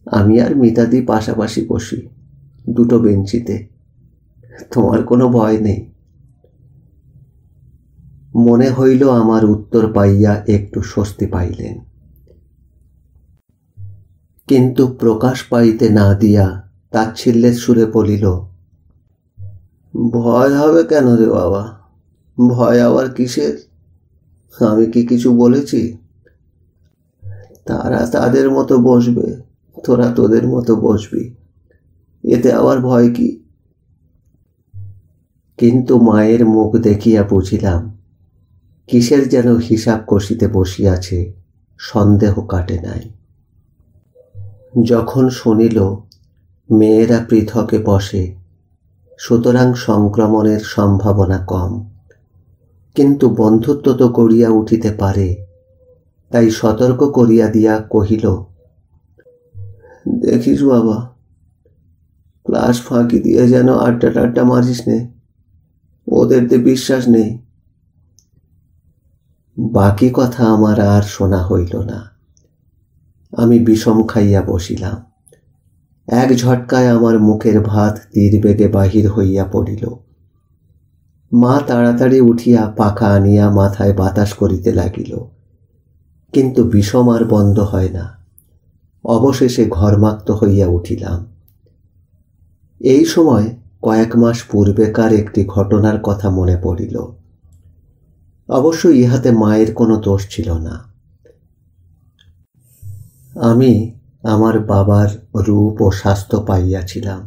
আমি আর মিতাদি পাশাপাশি বসি, দুটো বেঞ্চিতে। তোমার কোনো ভয় নেই। মনে হইল আমার উত্তর পাইয়া একটু স্বস্তি পাইলেন, কিন্তু প্রকাশ পাইতে না দিয়া তাচ্ছিল্যের সুরে বলিল, ভয় হবে কেন রে বাবা? ভয় আবার কিসের? আমি কি কিছু বলেছি? তারা তাদের মতো বসবে, তোরা তোদের মতো বসবি, এতে আবার ভয় কি? কিন্তু মায়ের মুখ দেখিয়া বুঝিলাম কিসের যেন হিসাব কষিতে বসিয়াছে, সন্দেহ কাটে নাই। যখন শুনিল মেয়েরা পৃথকে বসে, সুতরাং সংক্রমণের সম্ভাবনা কম, কিন্তু বন্ধুত্ব তো গড়িয়া উঠিতে পারে, তাই সতর্ক করিয়া দিয়া কহিল, দেখিস বাবা, ক্লাস ফাঁকি দিয়ে যেন আড্ডা টাড্ডা মারিস নে, ওদের বিশ্বাস নেই। বাকি কথা আমার আর শোনা হইল না। আমি বিষম খাইয়া বসিলাম। এক ঝটকায় আমার মুখের ভাত তীর বেগে বাহির হইয়া পড়িল। মা তাড়াতাড়ি উঠিয়া পাখা আনিয়া মাথায় বাতাস করিতে লাগিল, কিন্তু বিষম আর বন্ধ হয় না। অবশেষে ঘর্মাক্ত হইয়া উঠিলাম। এই সময় কয়েক মাস পূর্বেকার একটি ঘটনার কথা মনে পড়িল। অবশ্য ইহাতে মায়ের কোনো দোষ ছিল না। আমি আমার বাবার রূপ ও স্বাস্থ্য পাইয়াছিলাম,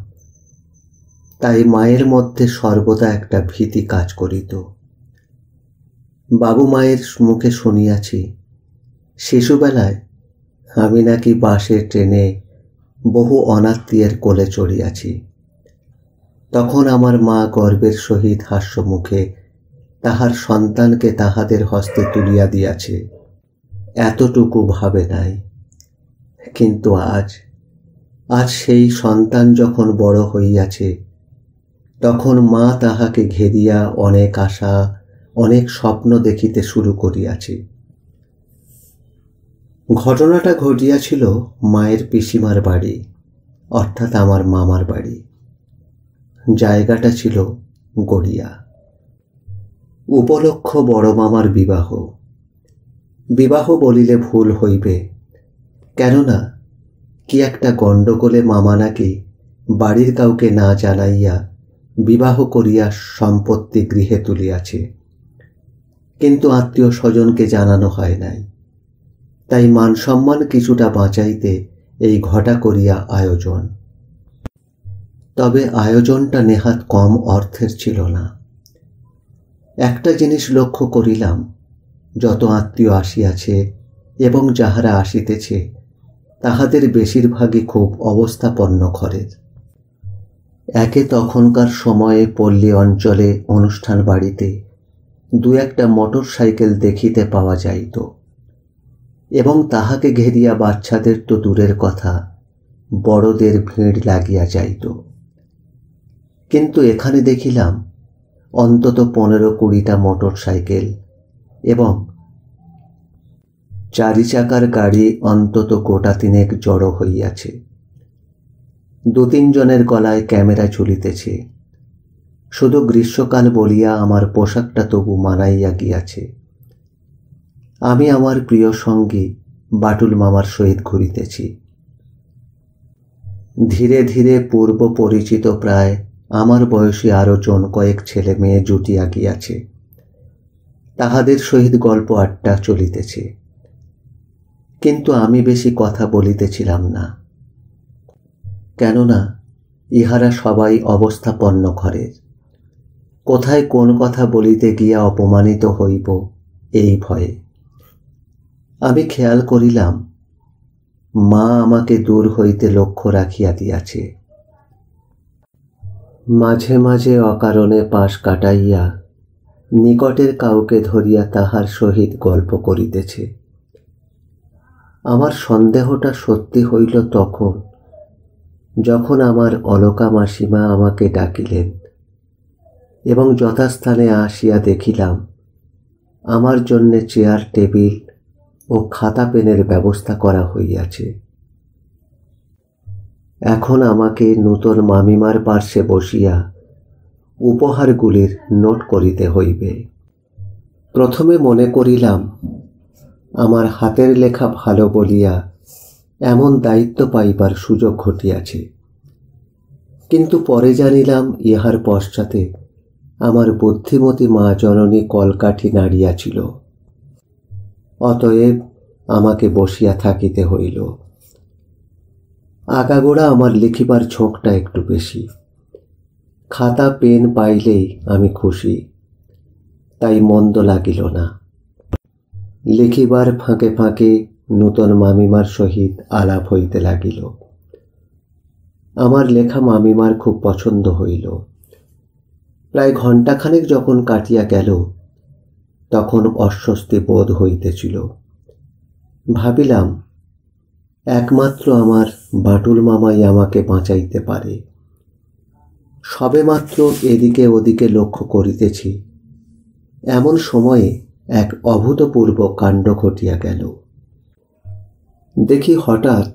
তাই মায়ের মধ্যে সর্বদা একটা ভীতি কাজ করিত। বাবু মায়ের মুখে শুনিয়াছি শিশুবেলায় আমি নাকি বাসে ট্রেনে বহু অনাত্মীয়ের কোলে চড়িয়াছি। তখন আমার মা গর্বের সহিত হাস্যমুখে তাহার সন্তানকে তাহাদের হস্তে তুলিয়া দিয়াছে, এতটুকু ভাবে নাই। কিন্তু আজ সেই সন্তান যখন বড় হইয়াছে, তখন মা তাহাকে ঘেরিয়া অনেক আশা, অনেক স্বপ্ন দেখিতে শুরু করিয়াছে। ঘটনাটা ঘটিয়াছিল মায়ের পিসিমার বাড়ি, অর্থাৎ আমার মামার বাড়ি। জায়গাটা ছিল গড়িয়া। উপলক্ষ বড় মামার বিবাহ। বিবাহ বলিলে ভুল হইবে, কেননা কি একটা গণ্ডগোলে মামা নাকি বাড়ির কাউকে না জানাইয়া বিবাহ করিয়া সম্পত্তি গৃহে তুলিয়াছে, কিন্তু আত্মীয় স্বজনকে জানানো হয় নাই। তাই মান সম্মান কিছুটা বাঁচাইতে এই ঘটা করিয়া আয়োজন। তবে আয়োজনটা নেহাত কম অর্থের ছিল না। একটা জিনিস লক্ষ্য করিলাম, যত আত্মীয় আসিয়াছে এবং যাহারা আসিতেছে তাহাদের বেশিরভাগই খুব অবস্থাপন্ন ঘরের। একে তখনকার সময়ে পল্লী অঞ্চলে অনুষ্ঠান বাড়িতে দু একটা মোটর সাইকেল দেখিতে পাওয়া যাইত, এবং তাহাকে ঘেরিয়া বাচ্চাদের তো দূরের কথা, বড়দের ভিড় লাগিয়া যাইত। কিন্তু এখানে দেখিলাম অন্তত 15-20টা মোটর সাইকেল এবং 4 চাকার গাড়ি অন্তত গোটা 3 জড়ো হইয়াছে। 2-3 জনের গলায় ক্যামেরা ঝুলিতেছে। শুধু গ্রীষ্মকাল বলিয়া আমার পোশাকটা তবু মানাইয়া গিয়াছে। আমি আমার প্রিয় সঙ্গী বাটুল মামার সহিত ঘুরিতেছি। ধীরে ধীরে পূর্ব পরিচিত প্রায় আমার বয়সী আরো জন কয়েক ছেলে মেয়ে জুটিয়া গিয়াছে। তাহাদের সহিত গল্প আড্ডা চলিতেছে, কিন্তু আমি বেশি কথা বলিতেছিলাম না, কেননা ইহারা সবাই অবস্থাপন্ন ঘরের। কোথায় কোন কথা বলিতে গিয়া অপমানিত হইব এই ভয়ে। আমি খেয়াল করিলাম মা আমাকে দূর হইতে লক্ষ্য রাখিয়া দিয়াছে। মাঝে মাঝে অকারণে পাশ কাটাইয়া নিকটের কাউকে ধরিয়া তাহার সহিত গল্প করিতেছে। আমার সন্দেহটা সত্যি হইল তখন, যখন আমার অলকা মাসিমা আমাকে ডাকিলেন এবং যথাস্থানে আসিয়া দেখিলাম আমার জন্যে চেয়ার টেবিল ও খাতা পেনের ব্যবস্থা করা হইয়াছে। এখন আমাকে নূতন মামিমার পার্শ্বে বসিয়া উপহারগুলির নোট করিতে হইবে। প্রথমে মনে করিলাম আমার হাতের লেখা ভালো বলিয়া এমন দায়িত্ব পাইবার সুযোগ ঘটিয়াছে, কিন্তু পরে জানিলাম ইহার পশ্চাতে আমার বুদ্ধিমতী মা জননী কলকাঠি নাড়িয়াছিল। অতএব আমাকে বসিয়া থাকিতে হইল। আগাগোড়া আমার লিখিবার ঝোঁকটা একটু বেশি। খাতা পেন পাইলেই আমি খুশি, তাই মন্দ লাগিল না। লিখিবার ফাঁকে ফাঁকে নূতন মামিমার সহিত আলাপ হইতে লাগিল। আমার লেখা মামিমার খুব পছন্দ হইল। প্রায় ঘণ্টাখানেক যখন কাটিয়া গেল, তখন অস্বস্তি বোধ হইতেছিল। ভাবিলাম একমাত্র আমার বাটুল মামাই আমাকে বাঁচাইতে পারে। সবেমাত্র এদিকে ওদিকে লক্ষ্য করিতেছি, এমন সময়ে এক অভূতপূর্ব কাণ্ড ঘটিয়া গেল। দেখি হঠাৎ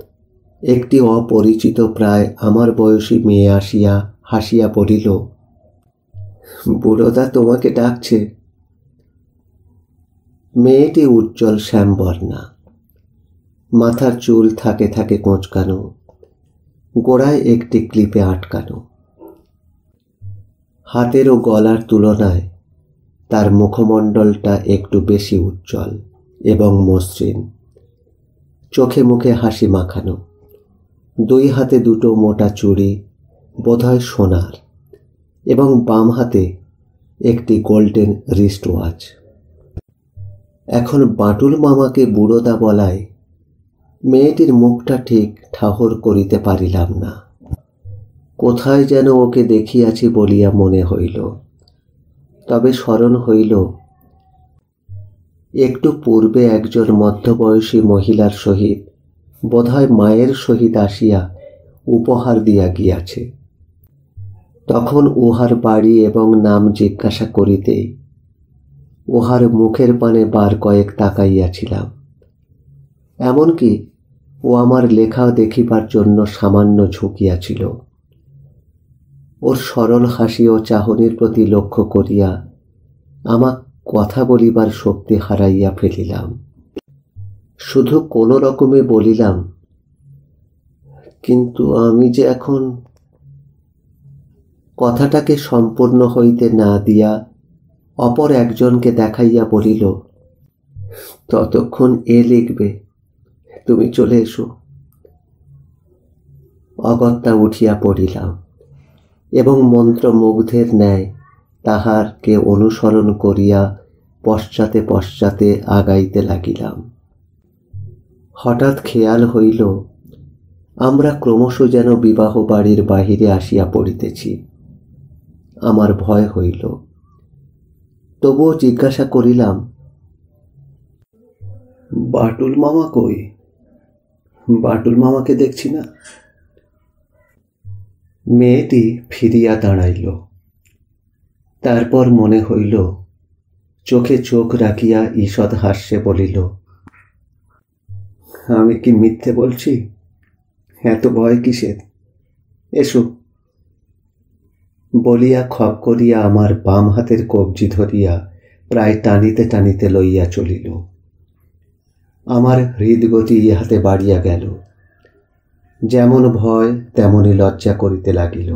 একটি অপরিচিত প্রায় আমার বয়সী মেয়ে আসিয়া হাসিয়া পড়িল, বুড়োদা তোমাকে ডাকছে। মেয়েটি উজ্জ্বল শ্যামবর্ণা, মাথার চুল থাকে থাকে কোঁচকানো, গোড়ায় একটি ক্লিপে আটকানো। হাতের ও গলার তুলনায় তার মুখমণ্ডলটা একটু বেশি উজ্জ্বল এবং মসৃণ। চোখে মুখে হাসি মাখানো। 2 হাতে 2টো মোটা চুড়ি, বোধহয় সোনার, এবং বাম হাতে একটি গোল্ডেন রিস্ট ওয়াচ। এখন বাটুল মামাকে বুড়োদা বলায় মেয়েটির মুখটা ঠিক ঠাহর করিতে পারিলাম না। কোথায় যেন ওকে দেখিয়াছি বলিয়া মনে হইল। তবে স্মরণ হইল একটু পূর্বে একজন মধ্যবয়সী মহিলার সহিত বোধহয় মায়ের সহিত আসিয়া উপহার দিয়া গিয়াছে। তখন উহার বাড়ি এবং নাম জিজ্ঞাসা করিতেই উহার মুখের পানে বার কয়েক তাকাইয়াছিলাম। এমনকি ও আমার লেখা দেখিবার জন্য সামান্য ঝুঁকিয়াছিল। ওর সরল হাসি ও চাহনির প্রতি লক্ষ্য করিয়া আমার কথা বলিবার শক্তি হারাইয়া ফেলিলাম। শুধু কোনো রকমে বলিলাম, কিন্তু আমি যে এখন। কথাটাকে সম্পূর্ণ হইতে না দিয়া অপর একজনকে দেখাইয়া বলিল, ততক্ষণ এ লিখবে, তুমি চলে এসো। অগত্যা উঠিয়া পড়িলাম এবং মন্ত্রমুগ্ধের ন্যায় তাহারকে অনুসরণ করিয়া পশ্চাতে পশ্চাতে আগাইতে লাগিলাম। হঠাৎ খেয়াল হইল আমরা ক্রমশ যেন বিবাহ বাড়ির বাহিরে আসিয়া পড়িতেছি। আমার ভয় হইল, তবুও জিজ্ঞাসা করিলাম, বাটুল মামা কই? বাটুল মামাকে দেখছি না। মেয়েটি ফিরিয়া দাঁড়াইল। তারপর মনে হইল চোখে চোখ রাখিয়া ঈষৎ হাস্যে বলিল, আমি কি মিথ্যে বলছি? এত ভয় কিসের? এসো। বলিয়া খপ করিয়া আমার বাম হাতের কবজি ধরিয়া প্রায় টানিতে টানিতে লইয়া চলিল। আমার হৃদগতি ইহাতে বাড়িয়া গেল। যেমন ভয় তেমনি লজ্জা করিতে লাগিল।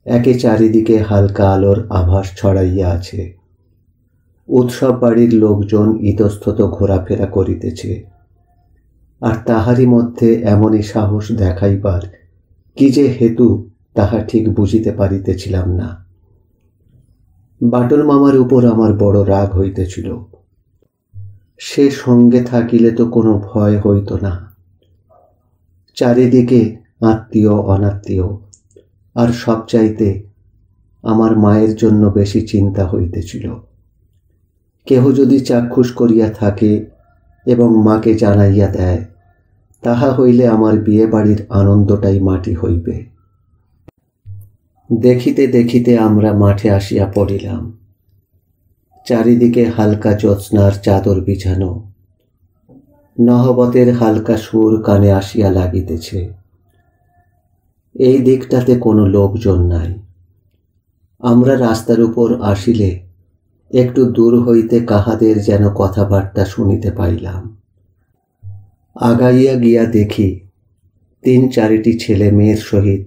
একে চারিদিকে হালকা আলোর আভাস ছড়াইয়া আছে। উৎসব বাড়ির লোকজন ইতস্তত ঘোরাফেরা করিতেছে, আর তাহারই মধ্যে এমনই সাহস দেখাইবার কি যে হেতু তাহা ঠিক বুঝিতে পারিতেছিলাম না। বাটুল মামার উপর আমার বড় রাগ হইতেছিল। সে সঙ্গে থাকিলে তো কোনো ভয় হইত না। চারিদিকে আত্মীয় অনাত্মীয়, আর সবচাইতে আমার মায়ের জন্য বেশি চিন্তা হইতেছিল। কেহ যদি চাক্ষুষ করিয়া থাকে এবং মাকে জানাইয়া দেয়, তাহা হইলে আমার বিয়ে বাড়ির আনন্দটাই মাটি হইবে। দেখিতে দেখিতে আমরা মাঠে আসিয়া পড়িলাম। চারিদিকে হালকা জ্যোৎস্নার চাদর বিছানো। নহবতের হালকা সুর কানে আসিয়া লাগিতেছে। এই দিকটাতে কোনো লোকজন নাই। আমরা রাস্তার উপর আসিলে একটু দূর হইতে কাহাদের যেন কথাবার্তা শুনিতে পাইলাম। আগাইয়া গিয়া দেখি ৩-৪টি ছেলে মেয়ের সহিত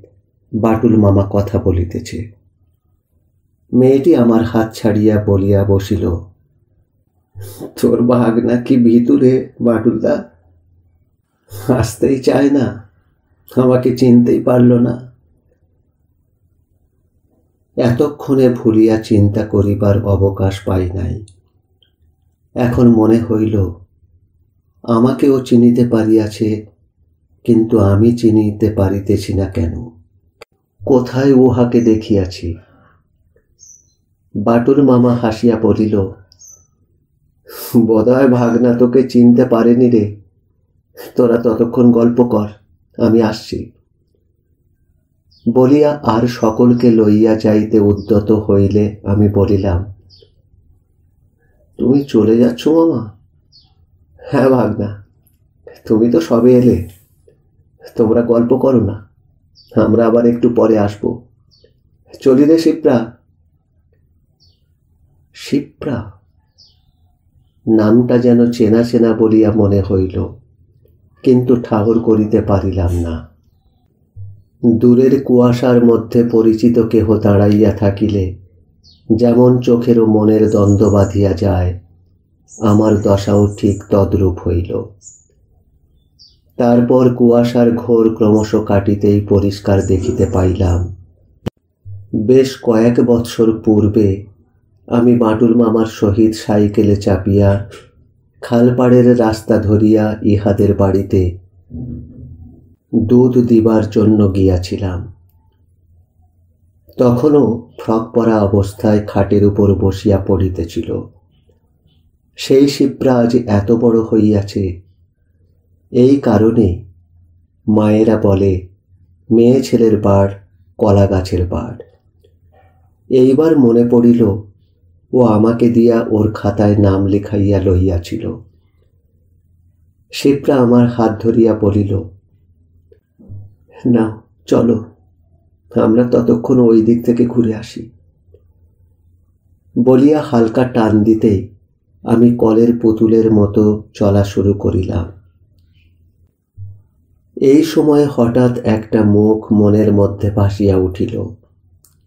বাটুল মামা কথা বলিতেছে। মেয়েটি আমার হাত ছাড়িয়া বলিয়া বসিল, তোর ভাগনা কি ভিতুরে বাটুলদা? আসতেই চায় না, আমাকে চিনতেই পারল না। এতক্ষণে ভুলিয়া চিন্তা করিবার অবকাশ পাই নাই। এখন মনে হইল আমাকেও চিনিতে পারিয়াছে, কিন্তু আমি চিনিতে পারিতেছি না কেন? কোথায় উহাকে দেখিয়াছি? বাটুল মামা হাসিয়া বলিল, বোধহয় ভাগনা তোকে চিনতে পারেনি রে। তোরা ততক্ষণ গল্প কর, আমি আসছি। বলিয়া আর সকলকে লইয়া যাইতে উদ্যত হইলে আমি বলিলাম, তুমি চলে যাচ্ছ মামা? হ্যাঁ ভাগনা, তুমি তো সবে এলে, তোমরা গল্প করো না, আমরা আবার একটু পরে আসবো। চলি রে শিপ্রা। শিপ্রা নামটা যেন চেনা চেনা বলিয়া মনে হইল, কিন্তু ঠাহর করিতে পারিলাম না। দূরের কুয়াশার মধ্যে পরিচিত কেহ দাঁড়াইয়া থাকিলে যেমন চোখের ও মনের দ্বন্দ্ব বাঁধিয়া যায়, আমার দশাও ঠিক তদ্রূপ হইল। তারপর কুয়াশার ঘোর ক্রমশ কাটিতেই পরিষ্কার দেখিতে পাইলাম, বেশ কয়েক বৎসর পূর্বে আমি বাটুল মামার সহিত সাইকেলে চাপিয়া খালপাড়ের রাস্তা ধরিয়া ইহাদের বাড়িতে দুধ দিবার জন্য গিয়াছিলাম। তখনও ফ্রক পরা অবস্থায় খাটের উপর বসিয়া পড়িতেছিল। সেই শিপ্রা আজ এত বড় হইয়াছে, এই কারণে মায়েরা বলে মেয়ে ছেলের বাড় কলা গাছের বাড়। এইবার মনে পড়িল ও আমাকে দিয়া ওর খাতায় নাম লিখাইয়া লইয়াছিল। শিপ্রা আমার হাত ধরিয়া বলিল, না চলো, আমরা ততক্ষণ ওই দিক থেকে ঘুরে আসি। বলিয়া হালকা টান দিতেই আমি কলের পুতুলের মতো চলা শুরু করিলাম। এই সময় হঠাৎ একটা মুখ মনের মধ্যে ভাসিয়া উঠিল,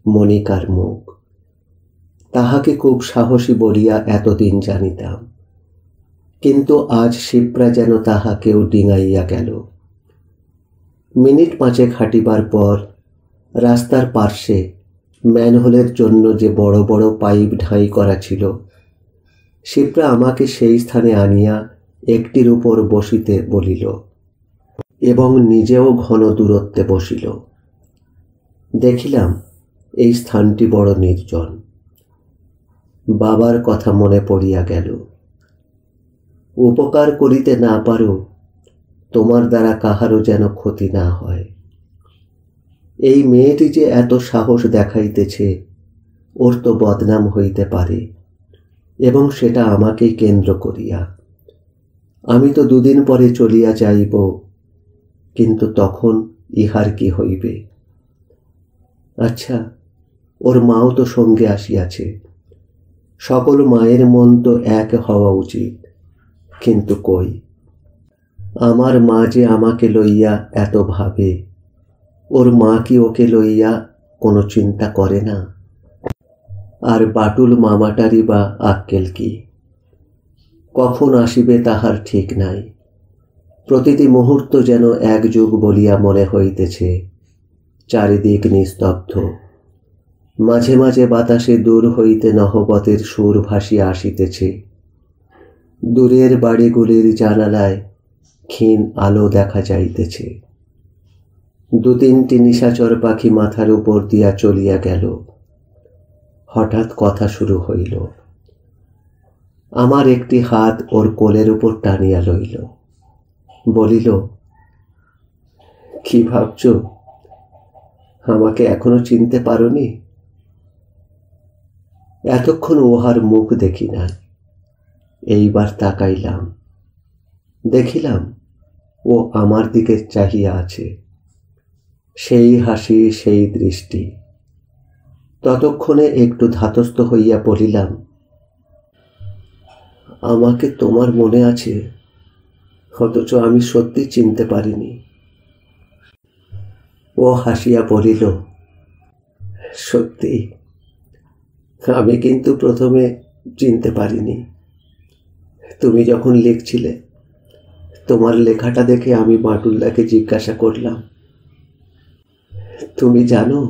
মনিকার মুখ। তাহাকে খুব সাহসী বলিয়া এতদিন জানিতাম, কিন্তু আজ শিপ্রা যেন তাহাকেও ডিঙাইয়া গেল। মিনিট পাঁচেক হাঁটিবার পর রাস্তার পার্শ্বে ম্যানহোলের জন্য যে বড় বড় পাইপ ঢাই করা ছিল, শিপ্রা আমাকে সেই স্থানে আনিয়া একটির উপর বসিতে বলিল এবং নিজেও ঘন দূরত্বে বসিল। দেখিলাম এই স্থানটি বড় নির্জন। বাবার কথা মনে পড়িয়া গেল, উপকার করিতে না পারো, তোমার দ্বারা কাহারও যেন ক্ষতি না হয়। এই মেয়েটি যে এত সাহস দেখাইতেছে, ওর তো বদনাম হইতে পারে, এবং সেটা আমাকেই কেন্দ্র করিয়া। আমি তো দুদিন পরে চলিয়া যাইব, কিন্তু তখন ইহার কি হইবে? আচ্ছা, ওর মাও তো সঙ্গে আসিয়াছে। সকল মায়ের মন তো এক হওয়া উচিত, কিন্তু কই, আমার মা যে আমাকে লইয়া এত ভাবে, ওর মা কি ওকে লইয়া কোনো চিন্তা করে না? আর বাটুল মামাটারই বা আক্কেল কি? কখন আসিবে তাহার ঠিক নাই। প্রতিটি মুহূর্ত যেন এক যুগ বলিয়া মনে হইতেছে। চারিদিক নিস্তব্ধ। মাঝে মাঝে বাতাসে দূর হইতে নহবতের সুর ভাসিয়া আসিতেছে। দূরের বাড়িগুলির জানালায় ক্ষীণ আলো দেখা যাইতেছে। দু তিনটি নিশাচর পাখি মাথার উপর দিয়া চলিয়া গেল। হঠাৎ কথা শুরু হইল। আমার একটি হাত ওর কোলের উপর টানিয়া লইল, বলিল, কি ভাবছ? আমাকে এখনো চিনতে পারোনি? এতক্ষণ ওহার মুখ দেখি নাই। এইবার তাকাইলাম, দেখিলাম ও আমার দিকে চাহিয়া আছে। সেই হাসি, সেই দৃষ্টি। ততক্ষণে একটু ধাতস্থ হইয়া বলিলাম, আমাকে তোমার মনে আছে, অথচ আমি সত্যি চিনতে পারিনি। ও হাসিয়া বলিল, সত্যি, আমি কিন্তু প্রথমে চিনতে পারিনি। তুমি যখন লিখছিলে, তোমার লেখাটা দেখে আমি বাটুলদাকে জিজ্ঞাসা করলাম, তুমি জানো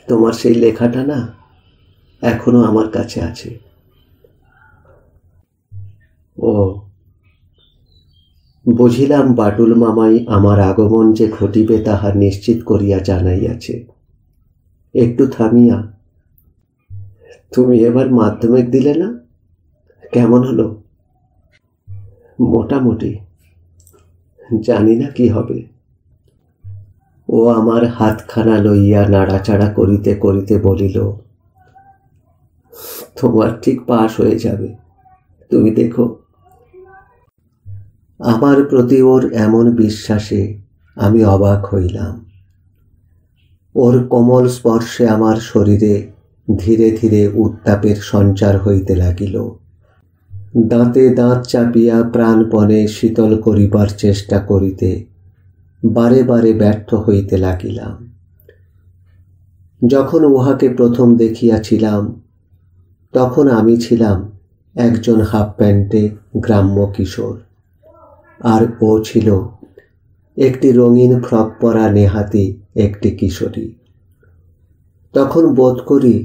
তোমার সেই লেখাটা না এখনো আমার কাছে আছে। ও, বুঝিলাম বাটুল মামাই আমার আগমন যে ঘটিবে তাহা নিশ্চিত করিয়া জানাইয়াছে। একটু থামিয়া, তুমি এবার মাধ্যমিক দিলে না? কেমন হলো? মোটামুটি, জানি না কি হবে। ও আমার হাতখানা লইয়া নাড়াচাড়া করিতে করিতে বলিল, তোমার ঠিক পাশ হয়ে যাবে, তুমি দেখো। আমার প্রতি ওর এমন বিশ্বাসে আমি অবাক হইলাম। ওর কোমল স্পর্শে আমার শরীরে ধীরে ধীরে উত্তাপের সঞ্চার হইতে লাগিল। দাঁতে দাঁত চাপিয়া প্রাণপণে শীতল করিবার চেষ্টা করিতে বারে বারে ব্যর্থ হইতে লাগিলাম। যখন উহাকে প্রথম দেখিয়াছিলাম, তখন আমি ছিলাম একজন হাফ প্যান্টে গ্রাম্য কিশোর, আর ও ছিল একটি রঙিন ফ্রক পরা নেহাতি একটি কিশোরী। তখন বোধ করি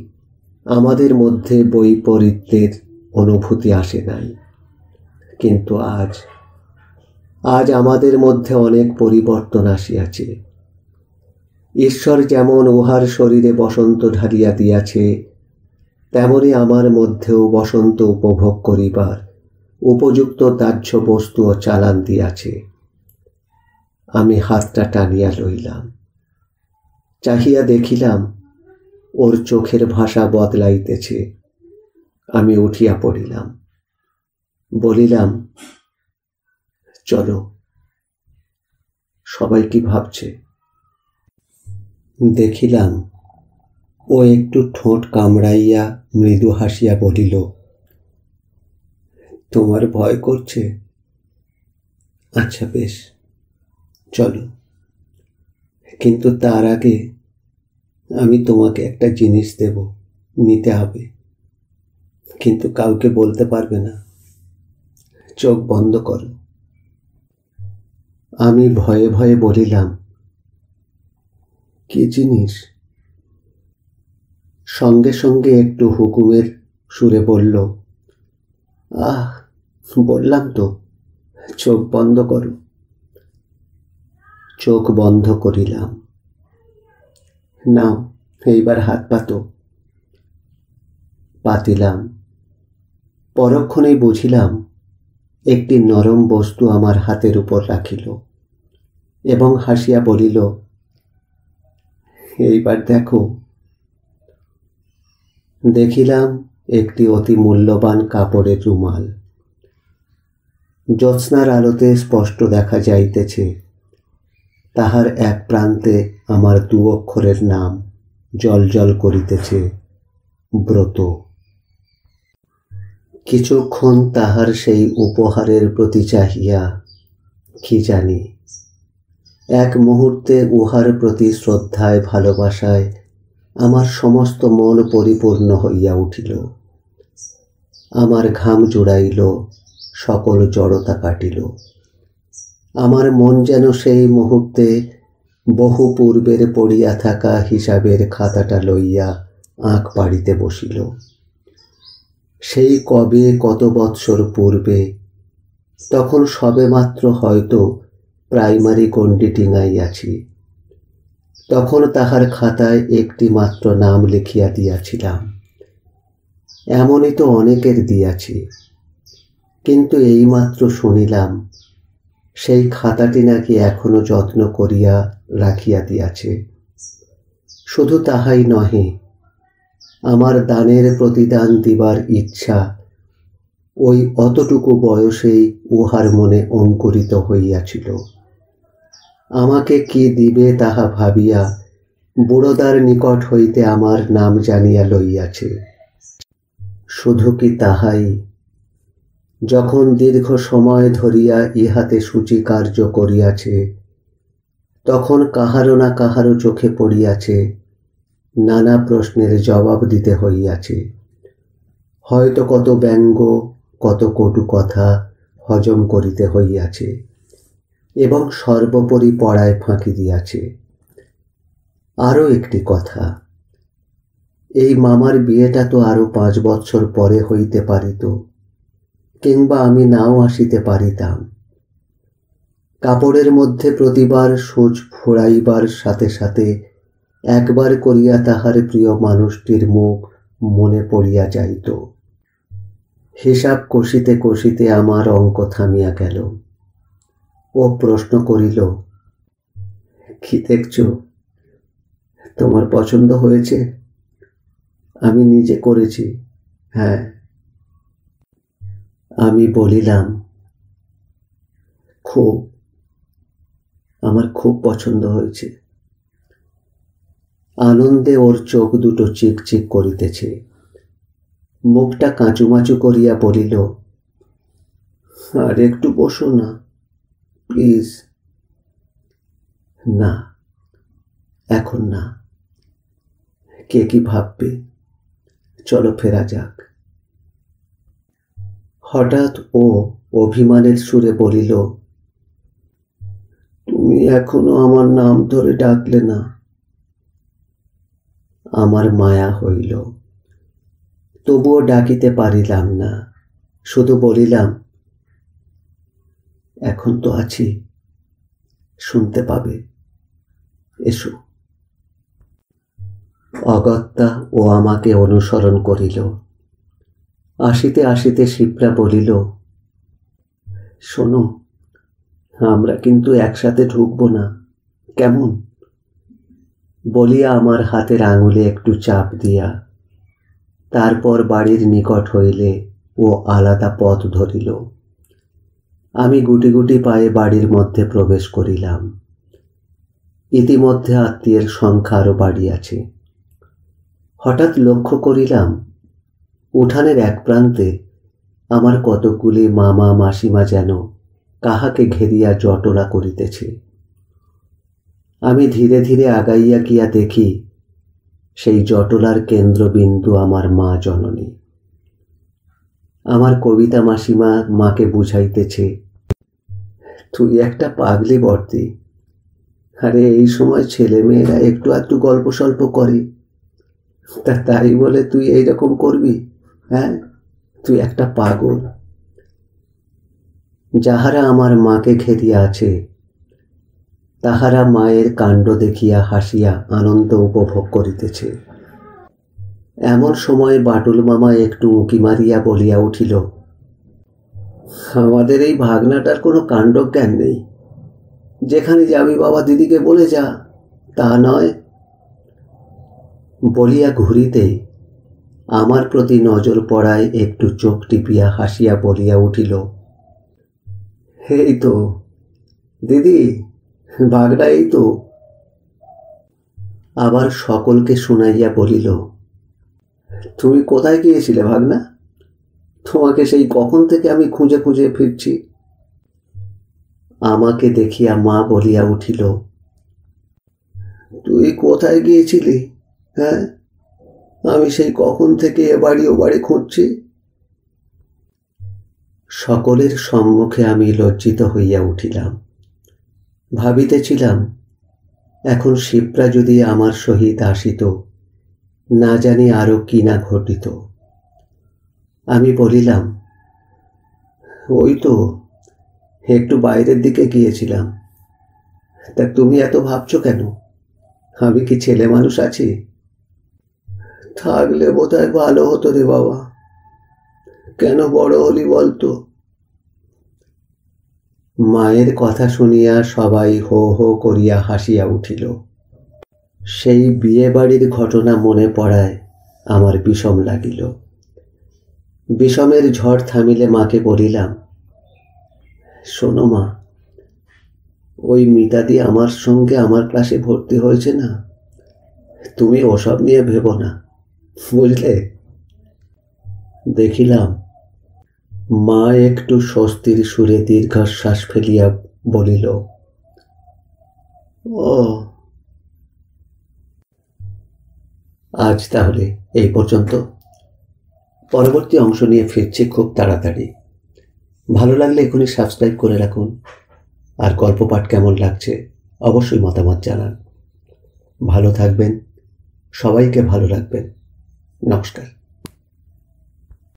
আমাদের মধ্যে বৈপরীত্যের অনুভূতি আসে নাই, কিন্তু আজ আমাদের মধ্যে অনেক পরিবর্তন আসিয়াছে। ঈশ্বর যেমন উহার শরীরে বসন্ত ঢালিয়া দিয়াছে, তেমনি আমার মধ্যেও বসন্ত উপভোগ করিবার উপযুক্ত দাহ্য বস্তু ও চালান দিয়াছে। আমি হাতটা টানিয়া লইলাম, চাহিয়া দেখিলাম ওর চোখের ভাষা বদলাইতেছে। আমি উঠিয়া পড়িলাম, বলিলাম, চলো। সবাই কি ভাবছে? দেখিলাম ও একটু ঠোঁট কামড়াইয়া মৃদু হাসিয়া বলিল, তোমার ভয় করছে? আচ্ছা বেশ, চলো। কিন্তু তার আগে আমি তোমাকে একটা জিনিস দেব, নিতে হবে, কিন্তু কাউকে বলতে পারবে না। চোখ বন্ধ করো। আমি ভয়ে ভয়ে বলিলাম, কি জিনিস? সঙ্গে সঙ্গে একটু হুকুমের সুরে বলল, আহ, বললাম তো, চোখ বন্ধ করো। চোখ বন্ধ করিলাম। নাও, এইবার হাত পাতো। পাতিলাম। পরক্ষণেই বুঝিলাম একটি নরম বস্তু আমার হাতের উপর রাখিল এবং হাসিয়া বলিল, এইবার দেখো। দেখিলাম একটি অতি মূল্যবান কাপড়ের রুমাল। জ্যোৎস্নার আলোতে স্পষ্ট দেখা যাইতেছে তাহার এক প্রান্তে আমার 2 অক্ষরের নাম জলজল করিতেছে, ব্রত। কিছুক্ষণ তাহার সেই উপহারের প্রতি চাহিয়া কি জানি এক মুহূর্তে উহার প্রতি শ্রদ্ধায় ভালোবাসায় আমার সমস্ত মন পরিপূর্ণ হইয়া উঠিল। আমার ঘাম জুড়াইল, সকল জড়তা কাটিল। আমার মন যেন সেই মুহূর্তে বহু পূর্বের পড়িয়া থাকা হিসাবের খাতাটা লইয়া আঁক পাড়িতে বসিল। সেই কবে কত বৎসর পূর্বে, তখন সবেমাত্র হয়তো প্রাইমারি গণ্ডি ডিঙাইয়াছি। তখন তাহার খাতায় একটি মাত্র নাম লিখিয়া দিয়াছিলাম। এমনই তো অনেকের দিয়াছি, কিন্তু এইমাত্র শুনিলাম সেই খাতাটি নাকি এখনো যত্ন করিয়া রাখিয়া দিয়াছে। শুধু তাহাই নহে, আমার দানের প্রতিদান দিবার ইচ্ছা ওই অতটুকু বয়সেই উহার মনে অঙ্কুরিত হইয়াছিল। আমাকে কি দিবে তাহা ভাবিয়া বুড়োদার নিকট হইতে আমার নাম জানিয়া লইয়াছে। শুধু কি তাহাই, যখন দীর্ঘ সময় ধরিয়া ইহাতে সূচিকার্য করিয়াছে, তখন কাহারো না কাহারো চোখে পড়িয়াছে নানা প্রশ্নের জবাব দিতে হইয়াছে। হয়তো কত ব্যঙ্গ, কত কটু কথা হজম করিতে হইয়াছে এবং সর্বোপরি পড়ায় ফাঁকি দিয়াছে। আরও একটি কথা, এই মামার বিয়েটা তো আরো 5 বৎসর পরে হইতে পারিত, কিংবা আমি নাও আসিতে পারিতাম। কাপড়ের মধ্যে প্রতিবার সূচ ফুরাইবার সাথে সাথে একবার করিয়া তাহার প্রিয় মানুষটির মুখ মনে পড়িয়া যাইত। হিসাব কষিতে কষিতে আমার অঙ্ক থামিয়া গেল। ও প্রশ্ন করিল, কি দেখছ? তোমার পছন্দ হয়েছে? আমি নিজে করেছি, হ্যাঁ। আমি বলিলাম, আমার খুব পছন্দ হয়েছে। আনন্দে ওর চোখ দুটো চিকচিক করিতেছে। মুখটা কাঁচুমাচু করিয়া বলিল, আর একটু বসো না প্লিজ। না, এখন না, কে কি ভাববে, চলো ফেরা যাক। হঠাৎ ও অভিমানের সুরে বলিল, তুমি এখনো আমার নাম ধরে ডাকলে না। আমার মায়া হইল। তবুও ডাকিতে পারিলাম না, শুধু বলিলাম, এখন তো আছি, শুনতে পাবে, এসো। অগত্যা ও আমাকে অনুসরণ করিল। আসিতে আসিতে শিপ্রা বলিল, শোনো, আমরা কিন্তু একসাথে ঢুকবো না, কেমন? বলিয়া আমার হাতের আঙুলে একটু চাপ দিয়া তারপর বাড়ির নিকট হইলে ও আলাদা পথ ধরিল। আমি গুটি গুটি পায়ে বাড়ির মধ্যে প্রবেশ করিলাম। ইতিমধ্যে আত্মীয়ের সংখ্যা আরো বাড়িয়াছে। হঠাৎ লক্ষ্য করিলাম উঠানের এক প্রান্তে আমার কতকগুলি মামা মাসিমা যেন কাহাকে ঘেরিয়া জটলা করিতেছে। আমি ধীরে ধীরে আগাইয়া গিয়া দেখি সেই জটলার কেন্দ্রবিন্দু আমার মা জননী। আমার কবিতা মাসিমা মাকে বুঝাইতেছে, তুই একটা পাগলি বর্তি, আরে এই সময় ছেলে মেয়েরা একটু একটু গল্প সল্প করে, তাই বলে তুই এইরকম করবি? হ্যাঁ, তুই একটা পাগল। যাহারা আমার মাকে ঘেরিয়া আছে তাহারা মায়ের কাণ্ড দেখিয়া হাসিয়া আনন্দ উপভোগ করিতেছে। এমন সময় বাটুল মামা একটু উঁকি মারিয়া বলিয়া উঠিল, আমাদের এই ভাগনাটার কোনো কাণ্ডজ্ঞান নেই, যেখানে যাবি বাবা দিদিকে বলে যা, তা নয়। বলিয়া ঘুরিতেই আমার প্রতি নজর পড়ায় একটু চোখ টিপিয়া হাসিয়া বলিয়া উঠিল, এই তো দিদি, ভাগনা এই তো। আবার সকলকে শুনাইয়া বলিল, তুমি কোথায় গিয়েছিলে ভাগনা? তোমাকে সেই কখন থেকে আমি খুঁজে খুঁজে ফিরছি। আমাকে দেখিয়া মা বলিয়া উঠিল, তুই কোথায় গিয়েছিলি? হ্যাঁ, আমি সেই কখন থেকে এ বাড়ি ও বাড়ি খুঁজছি। সকলের সম্মুখে আমি লজ্জিত হইয়া উঠিলাম। ভাবিতেছিলাম, এখন শিপ্রা যদি আমার সহিত আসিত, না জানি আরো কি না ঘটিত। আমি বলিলাম, ওই তো একটু বাইরের দিকে গিয়েছিলাম। তা তুমি এত ভাবছো কেন? আমি কি ছেলে মানুষ আছি? থাকলে বোধহয় ভালো হতো রে বাবা, কেন বড় হলি বলতো? মায়ের কথা শুনিয়া সবাই হো হো করিয়া হাসিয়া উঠিল। সেই বিয়ে বাড়ির ঘটনা মনে পড়ায় আমার বিষম লাগিল। বিষমের ঝড় থামিলে মাকে বলিলাম, শোনো মা, ওই মিতাদি আমার সঙ্গে আমার ক্লাসে ভর্তি হয়েছে না, তুমি ওসব নিয়ে ভেবো না, বুঝলে? দেখিলাম মা একটু স্বস্তির সুরে দীর্ঘশ্বাস ফেলিয়া বলিল, ও। আজ তাহলে এই পর্যন্ত। পরবর্তী অংশ নিয়ে ফিরছি খুব তাড়াতাড়ি। ভালো লাগলে এখনই সাবস্ক্রাইব করে রাখুন। আর গল্প পাঠ কেমন লাগছে অবশ্যই মতামত জানান। ভালো থাকবেন, সবাইকে ভালো রাখবেন। নমস্কার।